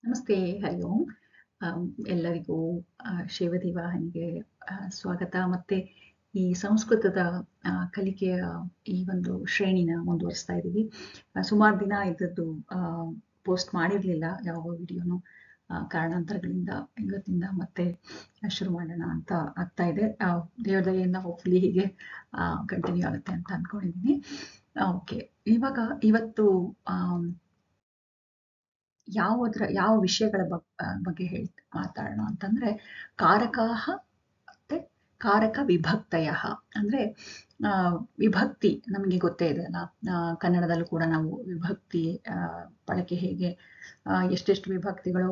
ನಮಸ್ತೆ, ಹರಿ ಓಂ. ಎಲ್ಲರಿಗೂ ಶ್ರೀವದಿ ವಾಹಿನಿಗೆ ಸ್ವಾಗತ. ಮತ್ತೆ ಈ ಸಂಸ್ಕೃತದ ಕಲಿಕೆಯ ಈ ಒಂದು ಶ್ರೇಣಿನ ಮುಂದುವರಿಸ್ತಾ ಇದ್ದೀವಿ. ಸುಮಾರು ದಿನ ಇದ್ದದ್ದು ಪೋಸ್ಟ್ ಮಾಡಿರಲಿಲ್ಲ ಯಾವ ವಿಡಿಯೋನು, ಕಾರಣಾಂತರಗಳಿಂದ ಇವತ್ತಿಂದ ಮತ್ತೆ ಶುರು ಮಾಡೋಣ ಅಂತ ಆಗ್ತಾ ಇದೆ. ದೇವರ ದಯೆಯಿಂದ ಹೋಪ್ಫುಲಿ ಹೀಗೆ ಕಂಟಿನ್ಯೂ ಆಗುತ್ತೆ ಅಂತ ಅಂದ್ಕೊಂಡಿದ್ದೀನಿ. ಓಕೆ, ಇವತ್ತು ಯಾವ ವಿಷಯಗಳ ಬಗ್ಗೆ ಮಾತಾಡೋಣ ಅಂತಂದ್ರೆ, ಕಾರಕಾಹ ಮತ್ತೆ ಕಾರಕ ವಿಭಕ್ತಯ. ಅಂದ್ರೆ ವಿಭಕ್ತಿ ನಮಗೆ ಗೊತ್ತೇ ಇದೆ ಅಲ್ಲ, ಕನ್ನಡದಲ್ಲೂ ಕೂಡ ನಾವು ವಿಭಕ್ತಿ ಬಳಕೆ ಹೇಗೆ, ಎಷ್ಟೆಷ್ಟು ವಿಭಕ್ತಿಗಳು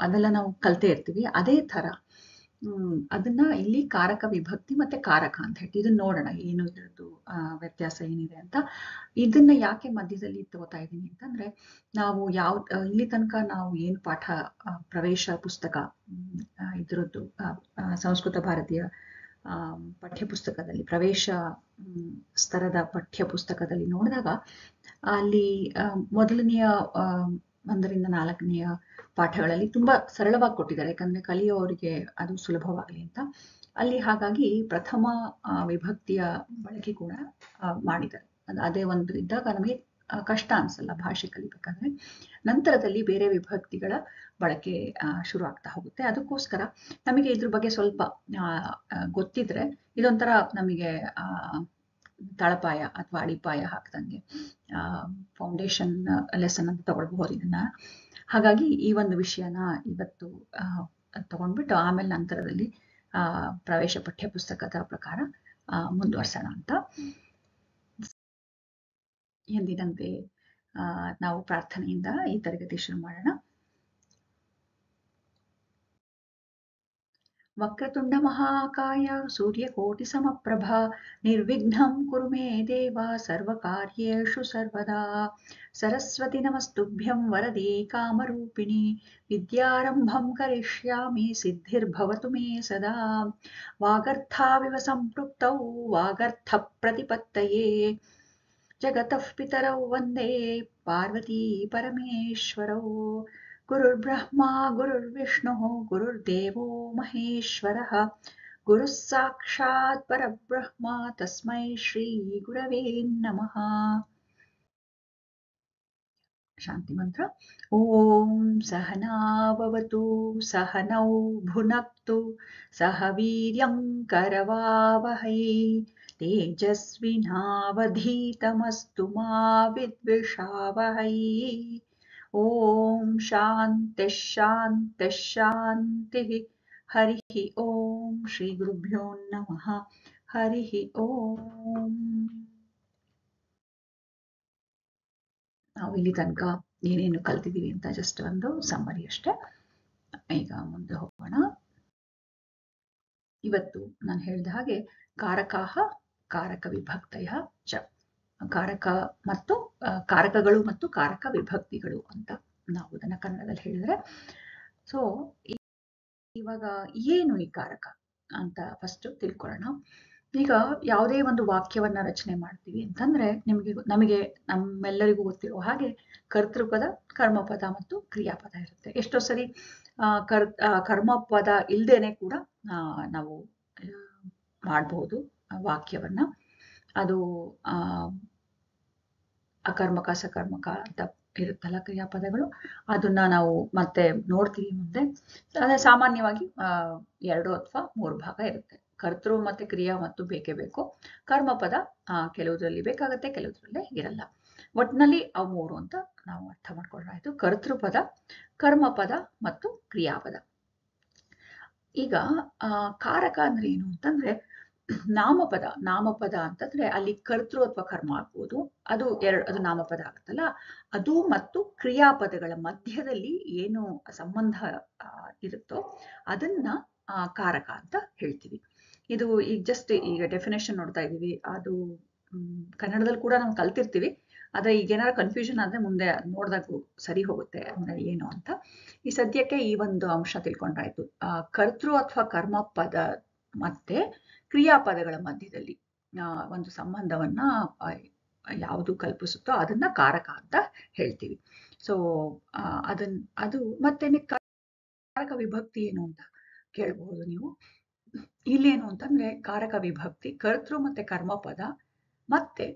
ಅದೆಲ್ಲ ನಾವು ಕಲ್ತೇ ಇರ್ತೀವಿ. ಅದೇ ತರ ಅದನ್ನ ಇಲ್ಲಿ ಕಾರಕ ವಿಭಕ್ತಿ ಮತ್ತೆ ಕಾರಕ ಅಂತ ಹೇಳ್ತೀವಿ. ಇದನ್ನ ನೋಡೋಣ ಏನು ಇದ್ರದ್ದು ವ್ಯತ್ಯಾಸ ಏನಿದೆ ಅಂತ. ಇದನ್ನ ಯಾಕೆ ಮಧ್ಯದಲ್ಲಿ ತಗೋತಾ ಇದ್ದೀನಿ ಅಂತಂದ್ರೆ, ನಾವು ಇಲ್ಲಿ ತನಕ ನಾವು ಏನು ಪಾಠ ಪ್ರವೇಶ ಪುಸ್ತಕ ಇದ್ರದ್ದು ಸಂಸ್ಕೃತ ಭಾರತೀಯ ಪಠ್ಯಪುಸ್ತಕದಲ್ಲಿ ಪ್ರವೇಶ ಸ್ತರದ ಪಠ್ಯ ಪುಸ್ತಕದಲ್ಲಿ ನೋಡಿದಾಗ ಅಲ್ಲಿ ಮೊದಲನೆಯ 1ರಿಂದ 4ನೆಯ ಪಾಠಗಳಲ್ಲಿ ತುಂಬಾ ಸರಳವಾಗಿ ಕೊಟ್ಟಿದ್ದಾರೆ, ಯಾಕಂದ್ರೆ ಕಲಿಯೋರಿಗೆ ಅದು ಸುಲಭವಾಗಲಿ ಅಂತ. ಅಲ್ಲಿ ಹಾಗಾಗಿ ಪ್ರಥಮ ವಿಭಕ್ತಿಯ ಬಳಕೆ ಕೂಡ ಮಾಡಿದ್ದಾರೆ. ಅದೇ ಒಂದು ಇದ್ದಾಗ ನಮಗೆ ಕಷ್ಟ ಅನ್ಸಲ್ಲ ಭಾಷೆ ಕಲಿಬೇಕಾದ್ರೆ. ನಂತರದಲ್ಲಿ ಬೇರೆ ವಿಭಕ್ತಿಗಳ ಬಳಕೆ ಶುರು ಆಗ್ತಾ ಹೋಗುತ್ತೆ. ಅದಕ್ಕೋಸ್ಕರ ನಮಗೆ ಇದ್ರ ಬಗ್ಗೆ ಸ್ವಲ್ಪ ಗೊತ್ತಿದ್ರೆ ಇದೊಂಥರ ನಮಗೆ ತಳಪಾಯ ಅಥವಾ ಅಡಿಪಾಯ ಹಾಕ್ದಂಗೆ, ಫೌಂಡೇಶನ್ ಲೆಸನ್ ಅಂತ ತಗೊಳ್ಬಹುದು ಇದನ್ನ. ಹಾಗಾಗಿ ಈ ಒಂದು ವಿಷಯನ ಇವತ್ತು ತಗೊಂಡ್ಬಿಟ್ಟು ಆಮೇಲೆ ನಂತರದಲ್ಲಿ ಪ್ರವೇಶ ಪಠ್ಯ ಪುಸ್ತಕದ ಪ್ರಕಾರ ಮುಂದುವರ್ಸೋಣ ಅಂತ. ಎಂದಿನಂತೆ ನಾವು ಪ್ರಾರ್ಥನೆಯಿಂದ ಈ ತರಗತಿ ಶುರು ಮಾಡೋಣ. ವಕ್ರತುಂಡ ಮಹಾಕಾಯ ಸೂರ್ಯಕೋಟಿ ಸಮಪ್ರಭ ನಿರ್ವಿಘ್ನಂ ಕುರು ಮೇ ದೇವ ಸರ್ವಕಾರ್ಯೇಷು ಸರ್ವದಾ. ಸರಸ್ವತಿ ನಮಸ್ತುಭ್ಯಂ ವರದೆ ಕಾಮರೂಪಿಣಿ ವಿದ್ಯಾರಂಭಂ ಕರಿಷ್ಯಾಮಿ ಸಿದ್ಧಿರ್ಭವತು ಮೇ ಸದಾ. ವಾಗರ್ಥಾವಿವ ಸಂಪೃಕ್ತೌ ವಾಗರ್ಥ ಪ್ರತಿಪತ್ತಯೇ ಜಗತಃ ಪಿತರೌ ವಂದೇ ಪಾರ್ವತೀ ಪರಮೇಶ್ವರೌ. ಗುರುರ್ಬ್ರಹ್ಮ ಗುರುರ್ವಿಷ್ಣುಃ ಗುರುರ್ದೇವೋ ಮಹೇಶ್ವರಃ ಗುರುಃ ಸಾಕ್ಷಾತ್ ಪರಬ್ರಹ್ಮ ತಸ್ಮೈ ಶ್ರೀ ಗುರವೇ ನಮಃ. ಶಾಂತಿ ಮಂತ್ರ. ಓಂ ಸಹನಾ ಭವತು ಸಹನೌ ಭುನಕ್ತು ಸಹ ವೀರ್ಯಂ ಕರವಾವಹೈ ತೇಜಸ್ವಿನಾವಧೀತಮಸ್ತು ಮಾ ವಿದ್ವಿಷಾವಹೈ. ಓಂ ಶಾಂತಿ ಶಾಂತಿ ಶಾಂತಿ. ಹರಿ ಓಂ. ಶ್ರೀ ಗುರುಭ್ಯೋ ನಮಃ. ಹರಿ ಓಂ. ನಾವು ಇಲ್ಲಿ ತನಕ ಏನೇನು ಕಲ್ತಿದ್ದೀವಿ ಅಂತ ಜಸ್ಟ್ ಒಂದು ಸಮ್ಮರಿ ಅಷ್ಟೇ. ಈಗ ಮುಂದೆ ಹೋಗೋಣ. ಇವತ್ತು ನಾನು ಹೇಳಿದ ಹಾಗೆ ಕಾರಕಾಹ ಕಾರಕ ವಿಭಕ್ತಯ ಚ, ಕಾರಕ ಮತ್ತು ಕಾರಕಗಳು ಮತ್ತು ಕಾರಕ ವಿಭಕ್ತಿಗಳು ಅಂತ ನಾವು ಅದನ್ನ ಕನ್ನಡದಲ್ಲಿ ಹೇಳಿದ್ರೆ. ಸೊ ಇವಾಗ ಏನು ಈ ಕಾರಕ ಅಂತ ಫಸ್ಟ್ ತಿಳ್ಕೊಳ್ಳೋಣ. ಈಗ ಯಾವುದೇ ಒಂದು ವಾಕ್ಯವನ್ನ ರಚನೆ ಮಾಡ್ತೀವಿ ಅಂತಂದ್ರೆ ನಮಗೆ ನಮ್ಮೆಲ್ಲರಿಗೂ ಗೊತ್ತಿರೋ ಹಾಗೆ ಕರ್ತೃಪದ, ಕರ್ಮಪದ ಮತ್ತು ಕ್ರಿಯಾಪದ ಇರುತ್ತೆ. ಎಷ್ಟೋ ಸರಿ ಕರ್ಮಪದ ಇಲ್ದೇನೆ ಕೂಡ ನಾವು ಮಾಡಬಹುದು ವಾಕ್ಯವನ್ನ. ಅದು ಅಕರ್ಮಕ ಸಕರ್ಮಕ ಅಂತ ಇರುತ್ತಲ್ಲ ಕ್ರಿಯಾಪದಗಳು, ಅದನ್ನ ನಾವು ಮತ್ತೆ ನೋಡ್ತೀವಿ ಮುಂದೆ. ಅದೇ ಸಾಮಾನ್ಯವಾಗಿ 2 ಅಥವಾ 3 ಭಾಗ ಇರುತ್ತೆ. ಕರ್ತೃ ಮತ್ತೆ ಕ್ರಿಯಾ ಮತ್ತು ಬೇಕೇ ಬೇಕು. ಕರ್ಮಪದ ಕೆಲವುದ್ರಲ್ಲಿ ಬೇಕಾಗತ್ತೆ, ಕೆಲವುದ್ರಲ್ಲೇ ಇರಲ್ಲ. ಒಟ್ಟಿನಲ್ಲಿ ಅವು 3 ಅಂತ ನಾವು ಅರ್ಥ ಮಾಡ್ಕೊಂಡ್ರಾಯ್ತು. ಕರ್ತೃಪದ, ಕರ್ಮಪದ ಮತ್ತು ಕ್ರಿಯಾಪದ. ಈಗ ಕಾರಕ ಅಂದ್ರೆ ಏನು ಅಂತಂದ್ರೆ, ನಾಮಪದ ಅಂತಂದ್ರೆ ಅಲ್ಲಿ ಕರ್ತೃ ಅಥವಾ ಕರ್ಮ ಆಗ್ಬೋದು, ಅದು ನಾಮಪದ ಆಗುತ್ತಲ್ಲ ಅದು. ಮತ್ತು ಕ್ರಿಯಾಪದಗಳ ಮಧ್ಯದಲ್ಲಿ ಏನು ಸಂಬಂಧ ಇರುತ್ತೋ ಅದನ್ನ ಕಾರಕ ಅಂತ ಹೇಳ್ತೀವಿ. ಇದು ಈಗ ಡೆಫಿನೇಷನ್ ನೋಡ್ತಾ ಇದೀವಿ. ಅದು ಕನ್ನಡದಲ್ಲಿ ಕೂಡ ನಾವು ಕಲ್ತಿರ್ತೀವಿ, ಆದ್ರೆ ಈಗ ಏನಾದ್ರು ಕನ್ಫ್ಯೂಷನ್ ಆದ್ರೆ ಮುಂದೆ ನೋಡಿದಾಗ ಸರಿ ಹೋಗುತ್ತೆ ಅಂದ್ರೆ ಏನು ಅಂತ. ಈ ಸದ್ಯಕ್ಕೆ ಈ ಒಂದು ಅಂಶ ತಿಳ್ಕೊಂಡ್ರಾಯ್ತು. ಕರ್ತೃ ಅಥವಾ ಕರ್ಮಪದ ಮತ್ತೆ ಕ್ರಿಯಾಪದಗಳ ಮಧ್ಯದಲ್ಲಿ ಒಂದು ಸಂಬಂಧವನ್ನ ಯಾವುದು ಕಲ್ಪಿಸುತ್ತೋ ಅದನ್ನ ಕಾರಕ ಅಂತ ಹೇಳ್ತೀವಿ. ಸೊ ಅದು ಮತ್ತೆ ಕಾರಕ ವಿಭಕ್ತಿ ಏನು ಅಂತ ಕೇಳಬಹುದು ನೀವು. ಇಲ್ಲೇನು ಅಂತಂದ್ರೆ ಕಾರಕ ವಿಭಕ್ತಿ ಕರ್ತೃ ಮತ್ತೆ ಕರ್ಮಪದ ಮತ್ತೆ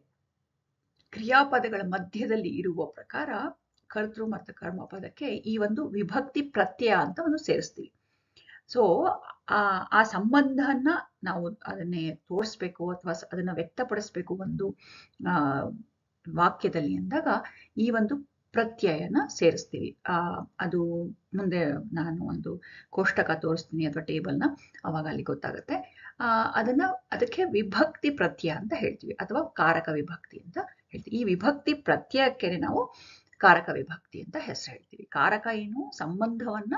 ಕ್ರಿಯಾಪದಗಳ ಮಧ್ಯದಲ್ಲಿ ಇರುವ ಪ್ರಕಾರ ಕರ್ತೃ ಮತ್ತು ಕರ್ಮಪದಕ್ಕೆ ಈ ಒಂದು ವಿಭಕ್ತಿ ಪ್ರತ್ಯಯ ಅಂತ ಒಂದು ಸೇರಿಸ್ತೀವಿ. ಸೊ ಆ ಸಂಬಂಧನ ನಾವು ಅದನ್ನೇ ತೋರಿಸ್ಬೇಕು ಅಥವಾ ಅದನ್ನ ವ್ಯಕ್ತಪಡಿಸ್ಬೇಕು ಒಂದು ವಾಕ್ಯದಲ್ಲಿ ಅಂದಾಗ ಈ ಒಂದು ಪ್ರತ್ಯಯನ ಸೇರಿಸ್ತೀವಿ. ಅದು ಮುಂದೆ ನಾನು ಒಂದು ಕೋಷ್ಟಕ ತೋರಿಸ್ತೀನಿ ಅಥವಾ ಟೇಬಲ್ನ, ಅವಾಗ ಅಲ್ಲಿ ಗೊತ್ತಾಗುತ್ತೆ. ಅದಕ್ಕೆ ವಿಭಕ್ತಿ ಪ್ರತ್ಯಯ ಅಂತ ಹೇಳ್ತೀವಿ ಅಥವಾ ಕಾರಕ ವಿಭಕ್ತಿ ಅಂತ ಹೇಳ್ತೀವಿ. ಈ ವಿಭಕ್ತಿ ಪ್ರತ್ಯಯಕ್ಕೆ ನಾವು ಕಾರಕ ವಿಭಕ್ತಿ ಅಂತ ಹೆಸರು ಹೇಳ್ತೀವಿ. ಕಾರಕ ಏನು ಸಂಬಂಧವನ್ನ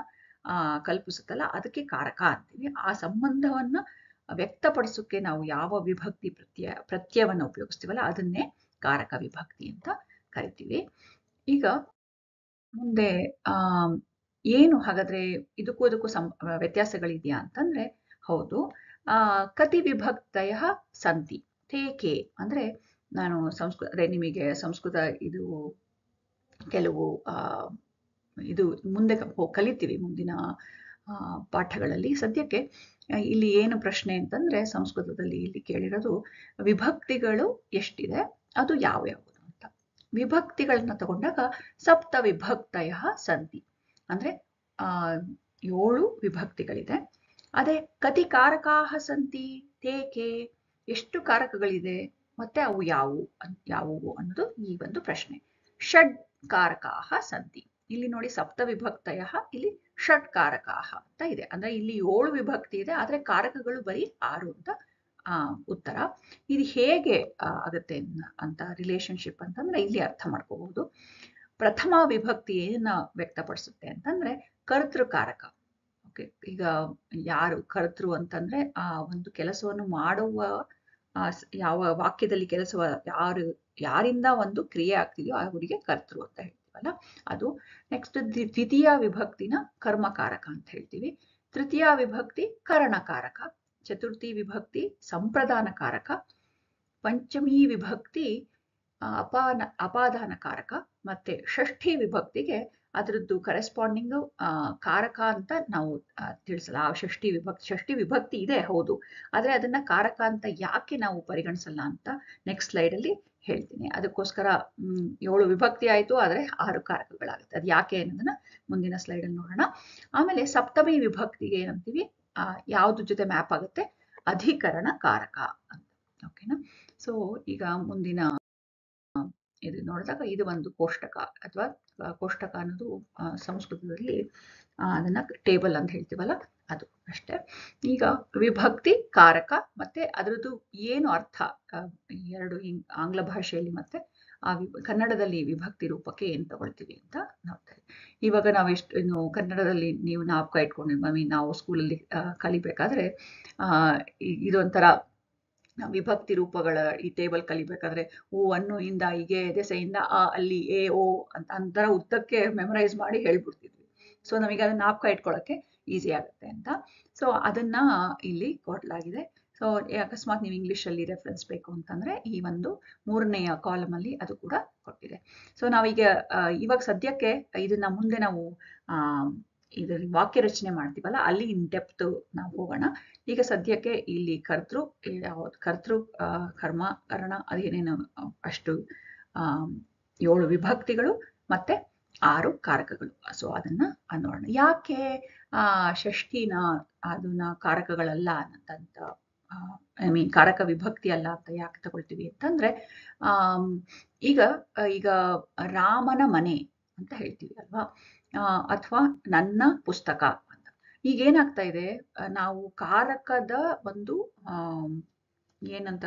ಕಲ್ಪಿಸುತ್ತಲ್ಲ ಅದಕ್ಕೆ ಕಾರಕ ಅಂತೀವಿ. ಆ ಸಂಬಂಧವನ್ನ ವ್ಯಕ್ತಪಡಿಸೋಕೆ ನಾವು ಯಾವ ವಿಭಕ್ತಿ ಪ್ರತ್ಯಯವನ್ನು ಉಪಯೋಗಿಸ್ತೀವಲ್ಲ ಅದನ್ನೇ ಕಾರಕ ವಿಭಕ್ತಿ ಅಂತ ಕರಿತೀವಿ. ಈಗ ಮುಂದೆ ಏನು ಹಾಗಾದ್ರೆ ಇದಕ್ಕೂ ವ್ಯತ್ಯಾಸಗಳಿದೆಯಾ ಅಂತಂದ್ರೆ ಹೌದು. ಕತಿ ವಿಭಕ್ತಯ ಸಂತಿ ತೇಕೆ ಅಂದ್ರೆ ನಾನು ನಿಮಗೆ ಸಂಸ್ಕೃತ ಇದು ಕೆಲವು ಇದು ಮುಂದೆ ಕಲಿತೀವಿ ಮುಂದಿನ ಪಾಠಗಳಲ್ಲಿ. ಸದ್ಯಕ್ಕೆ ಇಲ್ಲಿ ಏನು ಪ್ರಶ್ನೆ ಅಂತಂದ್ರೆ ಸಂಸ್ಕೃತದಲ್ಲಿ ಇಲ್ಲಿ ಕೇಳಿರೋದು ವಿಭಕ್ತಿಗಳು ಎಷ್ಟಿದೆ, ಅದು ಯಾವ್ಯಾವುದು ಅಂತ. ವಿಭಕ್ತಿಗಳನ್ನ ತಗೊಂಡಾಗ ಸಪ್ತ ವಿಭಕ್ತಯ ಸಂತಿ ಅಂದ್ರೆ 7 ವಿಭಕ್ತಿಗಳಿದೆ. ಅದೇ ಕತಿ ಕಾರಕಾಹ ಸಂತಿ ತೇಕೆ ಎಷ್ಟು ಕಾರಕಗಳಿದೆ ಮತ್ತೆ ಅವು ಯಾವುವು ಅನ್ನೋದು ಈ ಒಂದು ಪ್ರಶ್ನೆ. ಷಡ್ ಕಾರಕಾಹ ಸಂತಿ. ಇಲ್ಲಿ ನೋಡಿ ಸಪ್ತ ವಿಭಕ್ತಯ, ಇಲ್ಲಿ ಷಡ್ ಕಾರಕಾಹ ಅಂತ ಇದೆ. ಅಂದ್ರೆ ಇಲ್ಲಿ 7 ವಿಭಕ್ತಿ ಇದೆ ಆದ್ರೆ ಕಾರಕಗಳು ಬರೀ 6 ಅಂತ ಉತ್ತರ. ಇದು ಹೇಗೆ ಆಗುತ್ತೆ ಅಂತ ರಿಲೇಶನ್ಶಿಪ್ ಅಂತಂದ್ರೆ ಇಲ್ಲಿ ಅರ್ಥ ಮಾಡ್ಕೋಬಹುದು. ಪ್ರಥಮ ವಿಭಕ್ತಿ ಏನನ್ನ ವ್ಯಕ್ತಪಡಿಸುತ್ತೆ ಅಂತಂದ್ರೆ ಕರ್ತೃಕಾರಕ. ಓಕೆ, ಈಗ ಯಾರು ಕರ್ತೃ ಅಂತಂದ್ರೆ ಒಂದು ಕೆಲಸವನ್ನು ಮಾಡುವ ಯಾವ ವಾಕ್ಯದಲ್ಲಿ ಯಾರಿಂದ ಒಂದು ಕ್ರಿಯೆ ಆಗ್ತಿದೆಯೋ ಅವರಿಗೆ ಕರ್ತೃ ಅಂತ ಹೇಳ್ತೀವಲ್ಲ ಅದು. ನೆಕ್ಸ್ಟ್ ದ್ವಿತೀಯ ವಿಭಕ್ತಿನ ಕರ್ಮಕಾರಕ ಅಂತ ಹೇಳ್ತೀವಿ. ತೃತೀಯ ವಿಭಕ್ತಿ ಕರಣಕಾರಕ. ಚತುರ್ಥಿ ವಿಭಕ್ತಿ ಸಂಪ್ರದಾನಕಾರಕ. ಪಂಚಮಿ ವಿಭಕ್ತಿ ಅಪಾದಾನಕಾರಕ. ಮತ್ತೆ ಷಷ್ಠಿ ವಿಭಕ್ತಿಗೆ ಅದರದ್ದು ಕರೆಸ್ಪಾಂಡಿಂಗ್ ಕಾರಕ ಅಂತ ನಾವು ತಿಳಿಸಲ್ಲ. ಷಷ್ಠಿ ವಿಭಕ್ತಿ ಇದೆ ಹೌದು, ಆದ್ರೆ ಅದನ್ನ ಕಾರಕ ಅಂತ ಯಾಕೆ ನಾವು ಪರಿಗಣಿಸಲ್ಲ ಅಂತ ನೆಕ್ಸ್ಟ್ ಸ್ಲೈಡ್ ಅಲ್ಲಿ ಹೇಳ್ತೀನಿ. ಅದಕ್ಕೋಸ್ಕರ 7 ವಿಭಕ್ತಿ ಆಯ್ತು ಆದ್ರೆ 6 ಕಾರಕಗಳಾಗುತ್ತೆ. ಅದು ಯಾಕೆ ಅನ್ನೋದನ್ನ ಮುಂದಿನ ಸ್ಲೈಡ್ ಅಲ್ಲಿ ನೋಡೋಣ. ಆಮೇಲೆ ಸಪ್ತಮಿ ವಿಭಕ್ತಿಗೆ ಏನಂತೀವಿ, ಯಾವ್ದು ಜೊತೆ ಮ್ಯಾಪ್ ಆಗುತ್ತೆ, ಅಧಿಕರಣ ಕಾರಕ ಅಂತ. ಓಕೆನಾ. ಸೊ ಈಗ ಮುಂದಿನ ಇದು ನೋಡಿದಾಗ ಇದು ಒಂದು ಕೋಷ್ಟಕ ಅಥವಾ ಕೋಷ್ಟಕ ಅನ್ನೋದು ಸಂಸ್ಕೃತದಲ್ಲಿ ಅದನ್ನ ಟೇಬಲ್ ಅಂತ ಹೇಳ್ತೀವಲ್ಲ ಅದು ಅಷ್ಟೇ. ಈಗ ವಿಭಕ್ತಿ ಕಾರಕ ಮತ್ತೆ ಅದರದ್ದು ಏನು ಅರ್ಥ, ಎರಡು ಆಂಗ್ಲ ಭಾಷೆಯಲ್ಲಿ ಮತ್ತೆ ಕನ್ನಡದಲ್ಲಿ ವಿಭಕ್ತಿ ರೂಪಕ್ಕೆ ಏನ್ ತಗೊಳ್ತೀವಿ ಅಂತ ನೋಡ್ತೇವೆ. ಇವಾಗ ಇನ್ನು ಕನ್ನಡದಲ್ಲಿ ನೀವು ಜ್ಞಾಪಕ ಇಟ್ಕೊಂಡಿದ್ವಿ, ನಾವು ಸ್ಕೂಲಲ್ಲಿ ಕಲಿಬೇಕಾದ್ರೆ ಇದೊಂಥರ ವಿಭಕ್ತಿ ರೂಪಗಳ ಈ ಟೇಬಲ್ ಕಲಿಬೇಕಾದ್ರೆ ಅನ್ನು ಇಂದ ಹೀಗೆ ದೆಸೆಯಿಂದ ಅಲ್ಲಿ ಎ ಓ ಅಂತರ ಉದ್ದಕ್ಕೆ ಮೆಮರೈಸ್ ಮಾಡಿ ಹೇಳ್ಬಿಡ್ತಿದ್ವಿ. ಸೊ ನಮಗೆ ಅದನ್ನ ಜ್ಞಾಪಕ ಇಟ್ಕೊಳ್ಳೋಕೆ ಈಸಿ ಆಗುತ್ತೆ ಅಂತ. ಸೊ ಅದನ್ನ ಇಲ್ಲಿ ಕೊಡಲಾಗಿದೆ. ಸೊ ಅಕಸ್ಮಾತ್ ನೀವು ಇಂಗ್ಲಿಷ್ ಅಲ್ಲಿ ರೆಫರೆನ್ಸ್ ಬೇಕು ಅಂತಂದ್ರೆ ಈ ಒಂದು 3ನೇ ಕಾಲಮ್ ಅಲ್ಲಿ ಅದು ಕೂಡ ಕೊಟ್ಟಿದೆ. ಸೊ ನಾವೀಗ ಇವಾಗ ಸದ್ಯಕ್ಕೆ ಇದನ್ನ ಮುಂದೆ ನಾವು ಇದರಲ್ಲಿ ವಾಕ್ಯ ರಚನೆ ಮಾಡ್ತೀವಲ್ಲ ಅಲ್ಲಿ ಇನ್ ಡೆಪ್ತ್ ನಾವು ಹೋಗೋಣ. ಈಗ ಸದ್ಯಕ್ಕೆ ಇಲ್ಲಿ ಕರ್ತೃ ಕರ್ಮ ಕರ್ಣ ಅದೇನೇನು ಅಷ್ಟು 7 ವಿಭಕ್ತಿಗಳು ಮತ್ತೆ 6 ಕಾರಕಗಳು. ಸೊ ಅದನ್ನ ನೋಡೋಣ. ಯಾಕೆ ಷಷ್ಠಿನ ಅದನ್ನ ಕಾರಕಗಳಲ್ಲ ಅನ್ನಂತ ಕಾರಕ ವಿಭಕ್ತಿ ಅಲ್ಲ ಅಂತ ಯಾಕೆ ತಗೊಳ್ತೀವಿ ಅಂತಂದ್ರೆ ಈಗ ರಾಮನ ಮನೆ ಅಂತ ಹೇಳ್ತೀವಿ ಅಲ್ವಾ, ಅಥವಾ ನನ್ನ ಪುಸ್ತಕ ಅಂತ. ಈಗ ಏನಾಗ್ತಾ ಇದೆ, ನಾವು ಕಾರಕದ ಒಂದು ಏನಂತ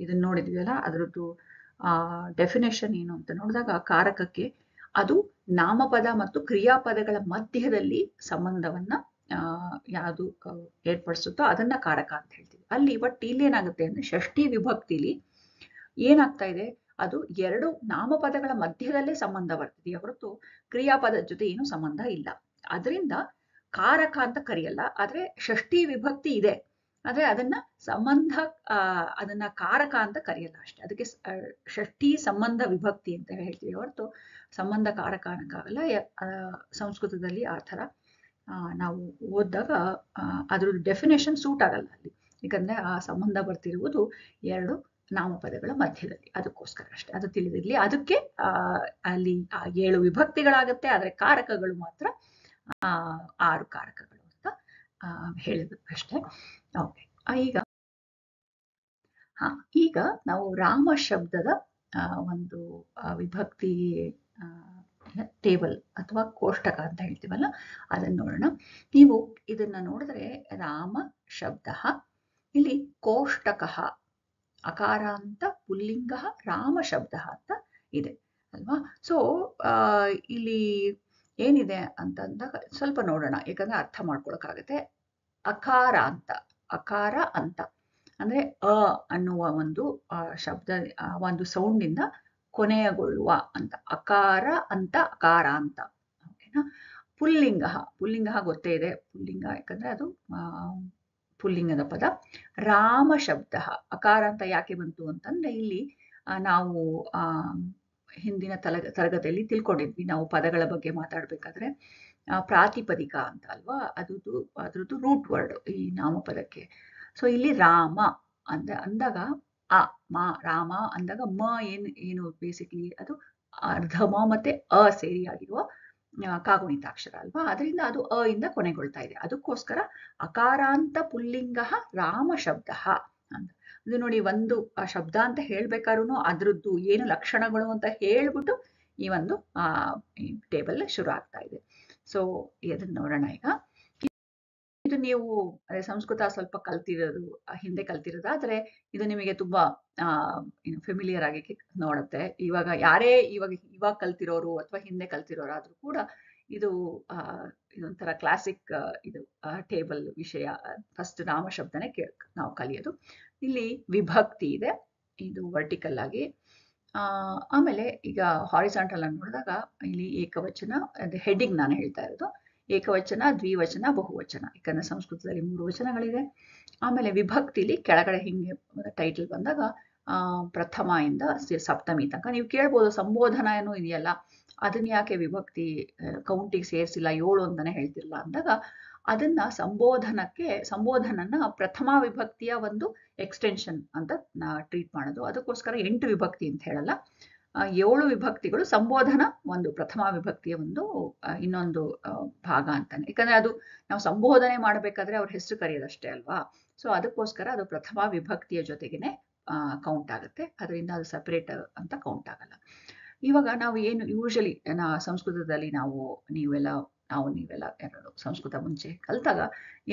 ಇದನ್ನ ನೋಡಿದ್ವಿ ಅಲ್ಲ, ಅದರದ್ದು ಡೆಫಿನೇಷನ್ ಏನು ಅಂತ ನೋಡಿದಾಗ ಕಾರಕಕ್ಕೆ ಅದು ನಾಮಪದ ಮತ್ತು ಕ್ರಿಯಾಪದಗಳ ಮಧ್ಯದಲ್ಲಿ ಸಂಬಂಧವನ್ನ ಯಾವುದು ಏರ್ಪಡಿಸುತ್ತೋ ಅದನ್ನ ಕಾರಕ ಅಂತ ಹೇಳ್ತೀವಿ ಅಲ್ಲಿ. ಬಟ್ ಇಲ್ಲಿ ಏನಾಗುತ್ತೆ ಅಂದ್ರೆ ಷಷ್ಠಿ ವಿಭಕ್ತಿಲಿ ಏನಾಗ್ತಾ ಇದೆ, ಅದು 2 ನಾಮಪದಗಳ ಮಧ್ಯದಲ್ಲೇ ಸಂಬಂಧ ಬರ್ತಿದೆಯೇ ಹೊರತು ಕ್ರಿಯಾಪದದ ಜೊತೆ ಏನು ಸಂಬಂಧ ಇಲ್ಲ. ಅದರಿಂದ ಕಾರಕ ಅಂತ ಕರೆಯಲ್ಲ. ಆದ್ರೆ ಷಷ್ಠಿ ವಿಭಕ್ತಿ ಇದೆ, ಆದ್ರೆ ಅದನ್ನ ಸಂಬಂಧ ಅದನ್ನ ಕಾರಕ ಅಂತ ಕರೆಯಲ್ಲ ಅಷ್ಟೇ. ಅದಕ್ಕೆ ಷಷ್ಠಿ ಸಂಬಂಧ ವಿಭಕ್ತಿ ಅಂತ ಹೇಳ್ತೀವಿ ಹೊರತು ಸಂಬಂಧ ಕಾರಕ ಅನ್ನಕ್ಕಾಗಲ್ಲ. ಸಂಸ್ಕೃತದಲ್ಲಿ ಆ ಥರ ನಾವು ಓದಿದಾಗ ಅದ್ರದ್ದು ಡೆಫಿನೇಷನ್ ಸೂಟ್ ಆಗಲ್ಲ ಅಲ್ಲಿ, ಯಾಕಂದ್ರೆ ಆ ಸಂಬಂಧ ಬರ್ತಿರುವುದು ಎರಡು ನಾಮಪದಗಳ ಮಧ್ಯದಲ್ಲಿ, ಅದಕ್ಕೋಸ್ಕರ ಅಷ್ಟೇ. ಅದು ತಿಳಿದಿರ್ಲಿ. ಅದಕ್ಕೆ ಅಲ್ಲಿ 7 ವಿಭಕ್ತಿಗಳಾಗತ್ತೆ, ಆದ್ರೆ ಕಾರಕಗಳು ಮಾತ್ರ 6 ಕಾರಕಗಳು ಅಂತ ಹೇಳಿದ್ರು ಅಷ್ಟೇ. ಓಕೆ, ಈಗ ನಾವು ರಾಮ ಶಬ್ದದ ಒಂದು ವಿಭಕ್ತಿ ಟೇಬಲ್ ಅಥವಾ ಕೋಷ್ಟಕ ಅಂತ ಹೇಳ್ತೀವಲ್ಲ, ಅದನ್ನ ನೋಡೋಣ. ನೀವು ಇದನ್ನ ನೋಡಿದ್ರೆ ರಾಮ ಶಬ್ದ, ಇಲ್ಲಿ ಕೋಷ್ಟಕ ಅಕಾರಾಂತ ಪುಲ್ಲಿಂಗ ರಾಮ ಶಬ್ದ ಅಂತ ಇದೆ ಅಲ್ವಾ. ಸೊ ಇಲ್ಲಿ ಏನಿದೆ ಅಂತಂದಾಗ ಸ್ವಲ್ಪ ನೋಡೋಣ, ಯಾಕಂದ್ರೆ ಅರ್ಥ ಮಾಡ್ಕೊಳಕ್ಕಾಗತ್ತೆ. ಅಕಾರ ಅಂತ ಅಂದ್ರೆ ಅನ್ನುವ ಒಂದು ಶಬ್ದ, ಒಂದು ಸೌಂಡ್ ಇಂದ ಕೊನೆಯಗೊಳ್ಳುವ ಅಂತ, ಅಕಾರ ಅಂತ ಅಕಾರ ಅಂತ. ಓಕೆನಾ. ಪುಲ್ಲಿಂಗ ಗೊತ್ತೇ ಇದೆ, ಪುಲ್ಲಿಂಗ ಯಾಕಂದ್ರೆ ಅದು ಪುಲ್ಲಿಂಗದ ಪದ. ರಾಮ ಶಬ್ದ, ಅಕಾರ ಅಂತ ಯಾಕೆ ಬಂತು ಅಂತಂದ್ರೆ ಇಲ್ಲಿ ನಾವು ಹಿಂದಿನ ತರಗತಿಯಲ್ಲಿ ತಿಳ್ಕೊಂಡಿದ್ವಿ, ನಾವು ಪದಗಳ ಬಗ್ಗೆ ಮಾತಾಡ್ಬೇಕಾದ್ರೆ ಪ್ರಾತಿಪದಿಕ ಅಂತ ಅಲ್ವಾ, ಅದ್ರದ್ದು ರೂಟ್ ವರ್ಡ್ ಈ ನಾಮಪದಕ್ಕೆ. ಸೊ ಇಲ್ಲಿ ರಾಮ ಅಂದಾಗ ರಾಮ ಅಂದಾಗ ಏನು ಬೇಸಿಕ್ಲಿ ಅದು ಅರ್ಧ ಮ ಮತ್ತೆ ಸೇರಿ ಆಗಿರುವ ಕಾಗುಣಿತಾಕ್ಷರ ಅಲ್ವಾ, ಅದರಿಂದ ಅದು ಇಂದ ಕೊನೆಗೊಳ್ತಾ ಇದೆ. ಅದಕ್ಕೋಸ್ಕರ ಅಕಾರಾಂತ ಪುಲ್ಲಿಂಗ ರಾಮ ಶಬ್ದ ಅಂತ. ಇದು ನೋಡಿ, ಒಂದು ಶಬ್ದ ಅಂತ ಹೇಳ್ಬೇಕಾದ್ರೂ ಅದ್ರದ್ದು ಏನು ಲಕ್ಷಣಗಳು ಅಂತ ಹೇಳ್ಬಿಟ್ಟು ಈ ಒಂದು ಟೇಬಲ್ ಶುರು ಆಗ್ತಾ ಇದೆ. ಸೊ ಇದನ್ನ ನೋಡೋಣ ಈಗ. ಇದು ನೀವು ಸಂಸ್ಕೃತ ಸ್ವಲ್ಪ ಹಿಂದೆ ಕಲ್ತಿರೋದಾದ್ರೆ ಇದು ನಿಮಗೆ ತುಂಬಾ ಫೆಮಿಲಿಯರ್ ಆಗಿ ನೋಡುತ್ತೆ. ಇವಾಗ ಯಾರೇ ಇವಾಗ ಕಲ್ತಿರೋರು ಅಥವಾ ಹಿಂದೆ ಕಲ್ತಿರೋರಾದ್ರೂ ಕೂಡ ಇದು ಇದೊಂಥರ ಕ್ಲಾಸಿಕ್ ಇದು ಟೇಬಲ್ ವಿಷಯ. ಫಸ್ಟ್ ನಾಮ ಶಬ್ದನೇ ನಾವು ಕಲಿಯೋದು. ಇಲ್ಲಿ ವಿಭಕ್ತಿ ಇದೆ, ಇದು ವರ್ಟಿಕಲ್ ಆಗಿ. ಆಮೇಲೆ ಈಗ ಹಾರಿಸಾಂಟಲ್ ಆಗಿ ನೋಡಿದಾಗ ಇಲ್ಲಿ ಏಕವಚನ, ಹೆಡ್ಡಿಂಗ್ ನಾನು ಹೇಳ್ತಾ ಇರೋದು, ಏಕವಚನ, ದ್ವಿವಚನ, ಬಹುವಚನ. ಯಾಕಂದ್ರೆ ಸಂಸ್ಕೃತದಲ್ಲಿ 3 ವಚನಗಳಿದೆ. ಆಮೇಲೆ ವಿಭಕ್ತಿಲಿ ಕೆಳಗಡೆ ಹಿಂಗೆ ಟೈಟಲ್ ಬಂದಾಗ ಪ್ರಥಮ ಇಂದ ಸಪ್ತಮಿ ತನಕ ನೀವು ಕೇಳ್ಬೋದು. ಸಂಬೋಧನ ಏನೋ ಇದೆಯಲ್ಲ, ಅದನ್ನ ಯಾಕೆ ವಿಭಕ್ತಿ ಕೌಂಟಿಗೆ ಸೇರಿಸಿಲ್ಲ, 7 ಅಂತಾನೆ ಹೇಳ್ತಿರಲ್ಲ ಅಂದಾಗ, ಅದನ್ನ ಸಂಬೋಧನನ ಪ್ರಥಮ ವಿಭಕ್ತಿಯ ಒಂದು ಎಕ್ಸ್ಟೆನ್ಷನ್ ಅಂತ ಟ್ರೀಟ್ ಮಾಡೋದು. ಅದಕ್ಕೋಸ್ಕರ 8 ವಿಭಕ್ತಿ ಅಂತ ಹೇಳಲ್ಲ, 7 ವಿಭಕ್ತಿಗಳು ಸಂಬೋಧನ ಒಂದು ಪ್ರಥಮ ವಿಭಕ್ತಿಯ ಒಂದು ಇನ್ನೊಂದು ಭಾಗ ಅಂತಾನೆ. ಯಾಕಂದ್ರೆ ಅದು ನಾವು ಸಂಬೋಧನೆ ಮಾಡಬೇಕಾದ್ರೆ ಅವ್ರ ಹೆಸರು ಕರೆಯೋದಷ್ಟೇ ಅಲ್ವಾ. ಸೊ ಅದಕ್ಕೋಸ್ಕರ ಅದು ಪ್ರಥಮ ವಿಭಕ್ತಿಯ ಜೊತೆಗೇನೆ ಕೌಂಟ್ ಆಗುತ್ತೆ, ಅದರಿಂದ ಅದು ಸಪರೇಟ್ ಅಂತ ಕೌಂಟ್ ಆಗಲ್ಲ. ಇವಾಗ ನಾವು ಏನು ಯೂಶಲಿ ಸಂಸ್ಕೃತದಲ್ಲಿ ನೀವೆಲ್ಲ ಯಾರು ಸಂಸ್ಕೃತ ಮುಂಚೆ ಕಲ್ತಾಗ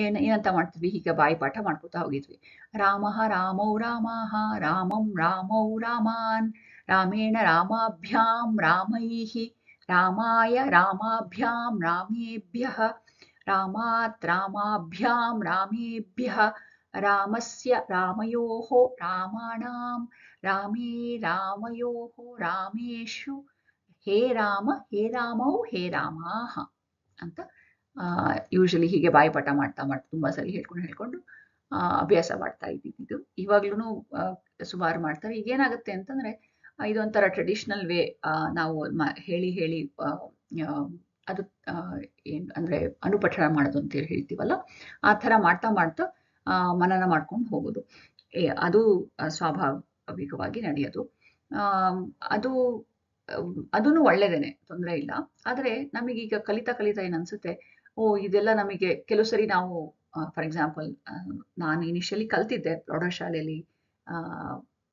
ಏನಂತ ಮಾಡ್ತಿದ್ವಿ, ಹೀಗೆ ಬಾಯಿ ಪಾಠ ಮಾಡ್ಕೊತಾ ಹೋಗಿದ್ವಿ. ರಾಮಃ ರಾಮೌ ರಾಮಾಃ ರಾಮಂ ರಾಮೌ ರಾಮಾನ್ ರಾಮೇಣ ರಾಮಾಭ್ಯಾಂ ರಾಮೈಃ ರಾಮಾಯ ರಾಮಾಭ್ಯಾಂ ರಾಮೇಭ್ಯಃ ರಾಮಾತ್ ರಾಮಾಭ್ಯಾಂ ರಾಮೇಭ್ಯಃ ರಾಮಸ್ಯ ರಾಮಯೋಃ ರಾಮಾಣಾಂ ರಾಮೇ ರಾಮಯೋಃ ರಾಮೇಷು ಹೇ ರಾಮ ಹೇ ರಾಮೌ ಹೇ ರಾಮಾಃ ಅಂತ ಯೂಶಲಿ ಹೀಗೆ ಬಾಯಿಪಾಠ ಮಾಡ್ತಾ ತುಂಬಾ ಸರಿ ಹೇಳ್ಕೊಂಡು ಅಭ್ಯಾಸ ಮಾಡ್ತಾ ಇದ್ದಿದ್ದು. ಇವಾಗ್ಲೂ ಸುಮಾರು ಮಾಡ್ತಾರೆ. ಈಗೇನಾಗುತ್ತೆ ಅಂತಂದ್ರೆ ಇದೊಂಥರ ಟ್ರೆಡಿಷನಲ್ ವೇ, ನಾವು ಹೇಳಿ ಅದು ಏನ್ ಅಂದ್ರೆ ಅನುಪಠಣ ಮಾಡೋದು ಅಂತ ಹೇಳ್ತೀವಲ್ಲ, ಆ ಥರ ಮಾಡ್ತಾ ಮನನ ಮಾಡ್ಕೊಂಡು ಹೋಗೋದು, ಅದು ಸ್ವಾಭಾವಿಕವಾಗಿ ನಡೆಯೋದು. ಅದೂ ಒಳ್ಳೇದೇನೆ, ತೊಂದರೆ ಇಲ್ಲ. ಆದ್ರೆ ನಮಗೀಗ ಕಲಿತಾ ಏನ್ ಅನ್ಸುತ್ತೆ, ಇದೆಲ್ಲ ನಮಗೆ ಕೆಲವು ಸರಿ ನಾವು ಫಾರ್ ಎಕ್ಸಾಂಪಲ್ ನಾನು ಇನಿಷಿಯಲಿ ಕಲ್ತಿದ್ದೆ ಪ್ರೌಢಶಾಲೆಯಲ್ಲಿ,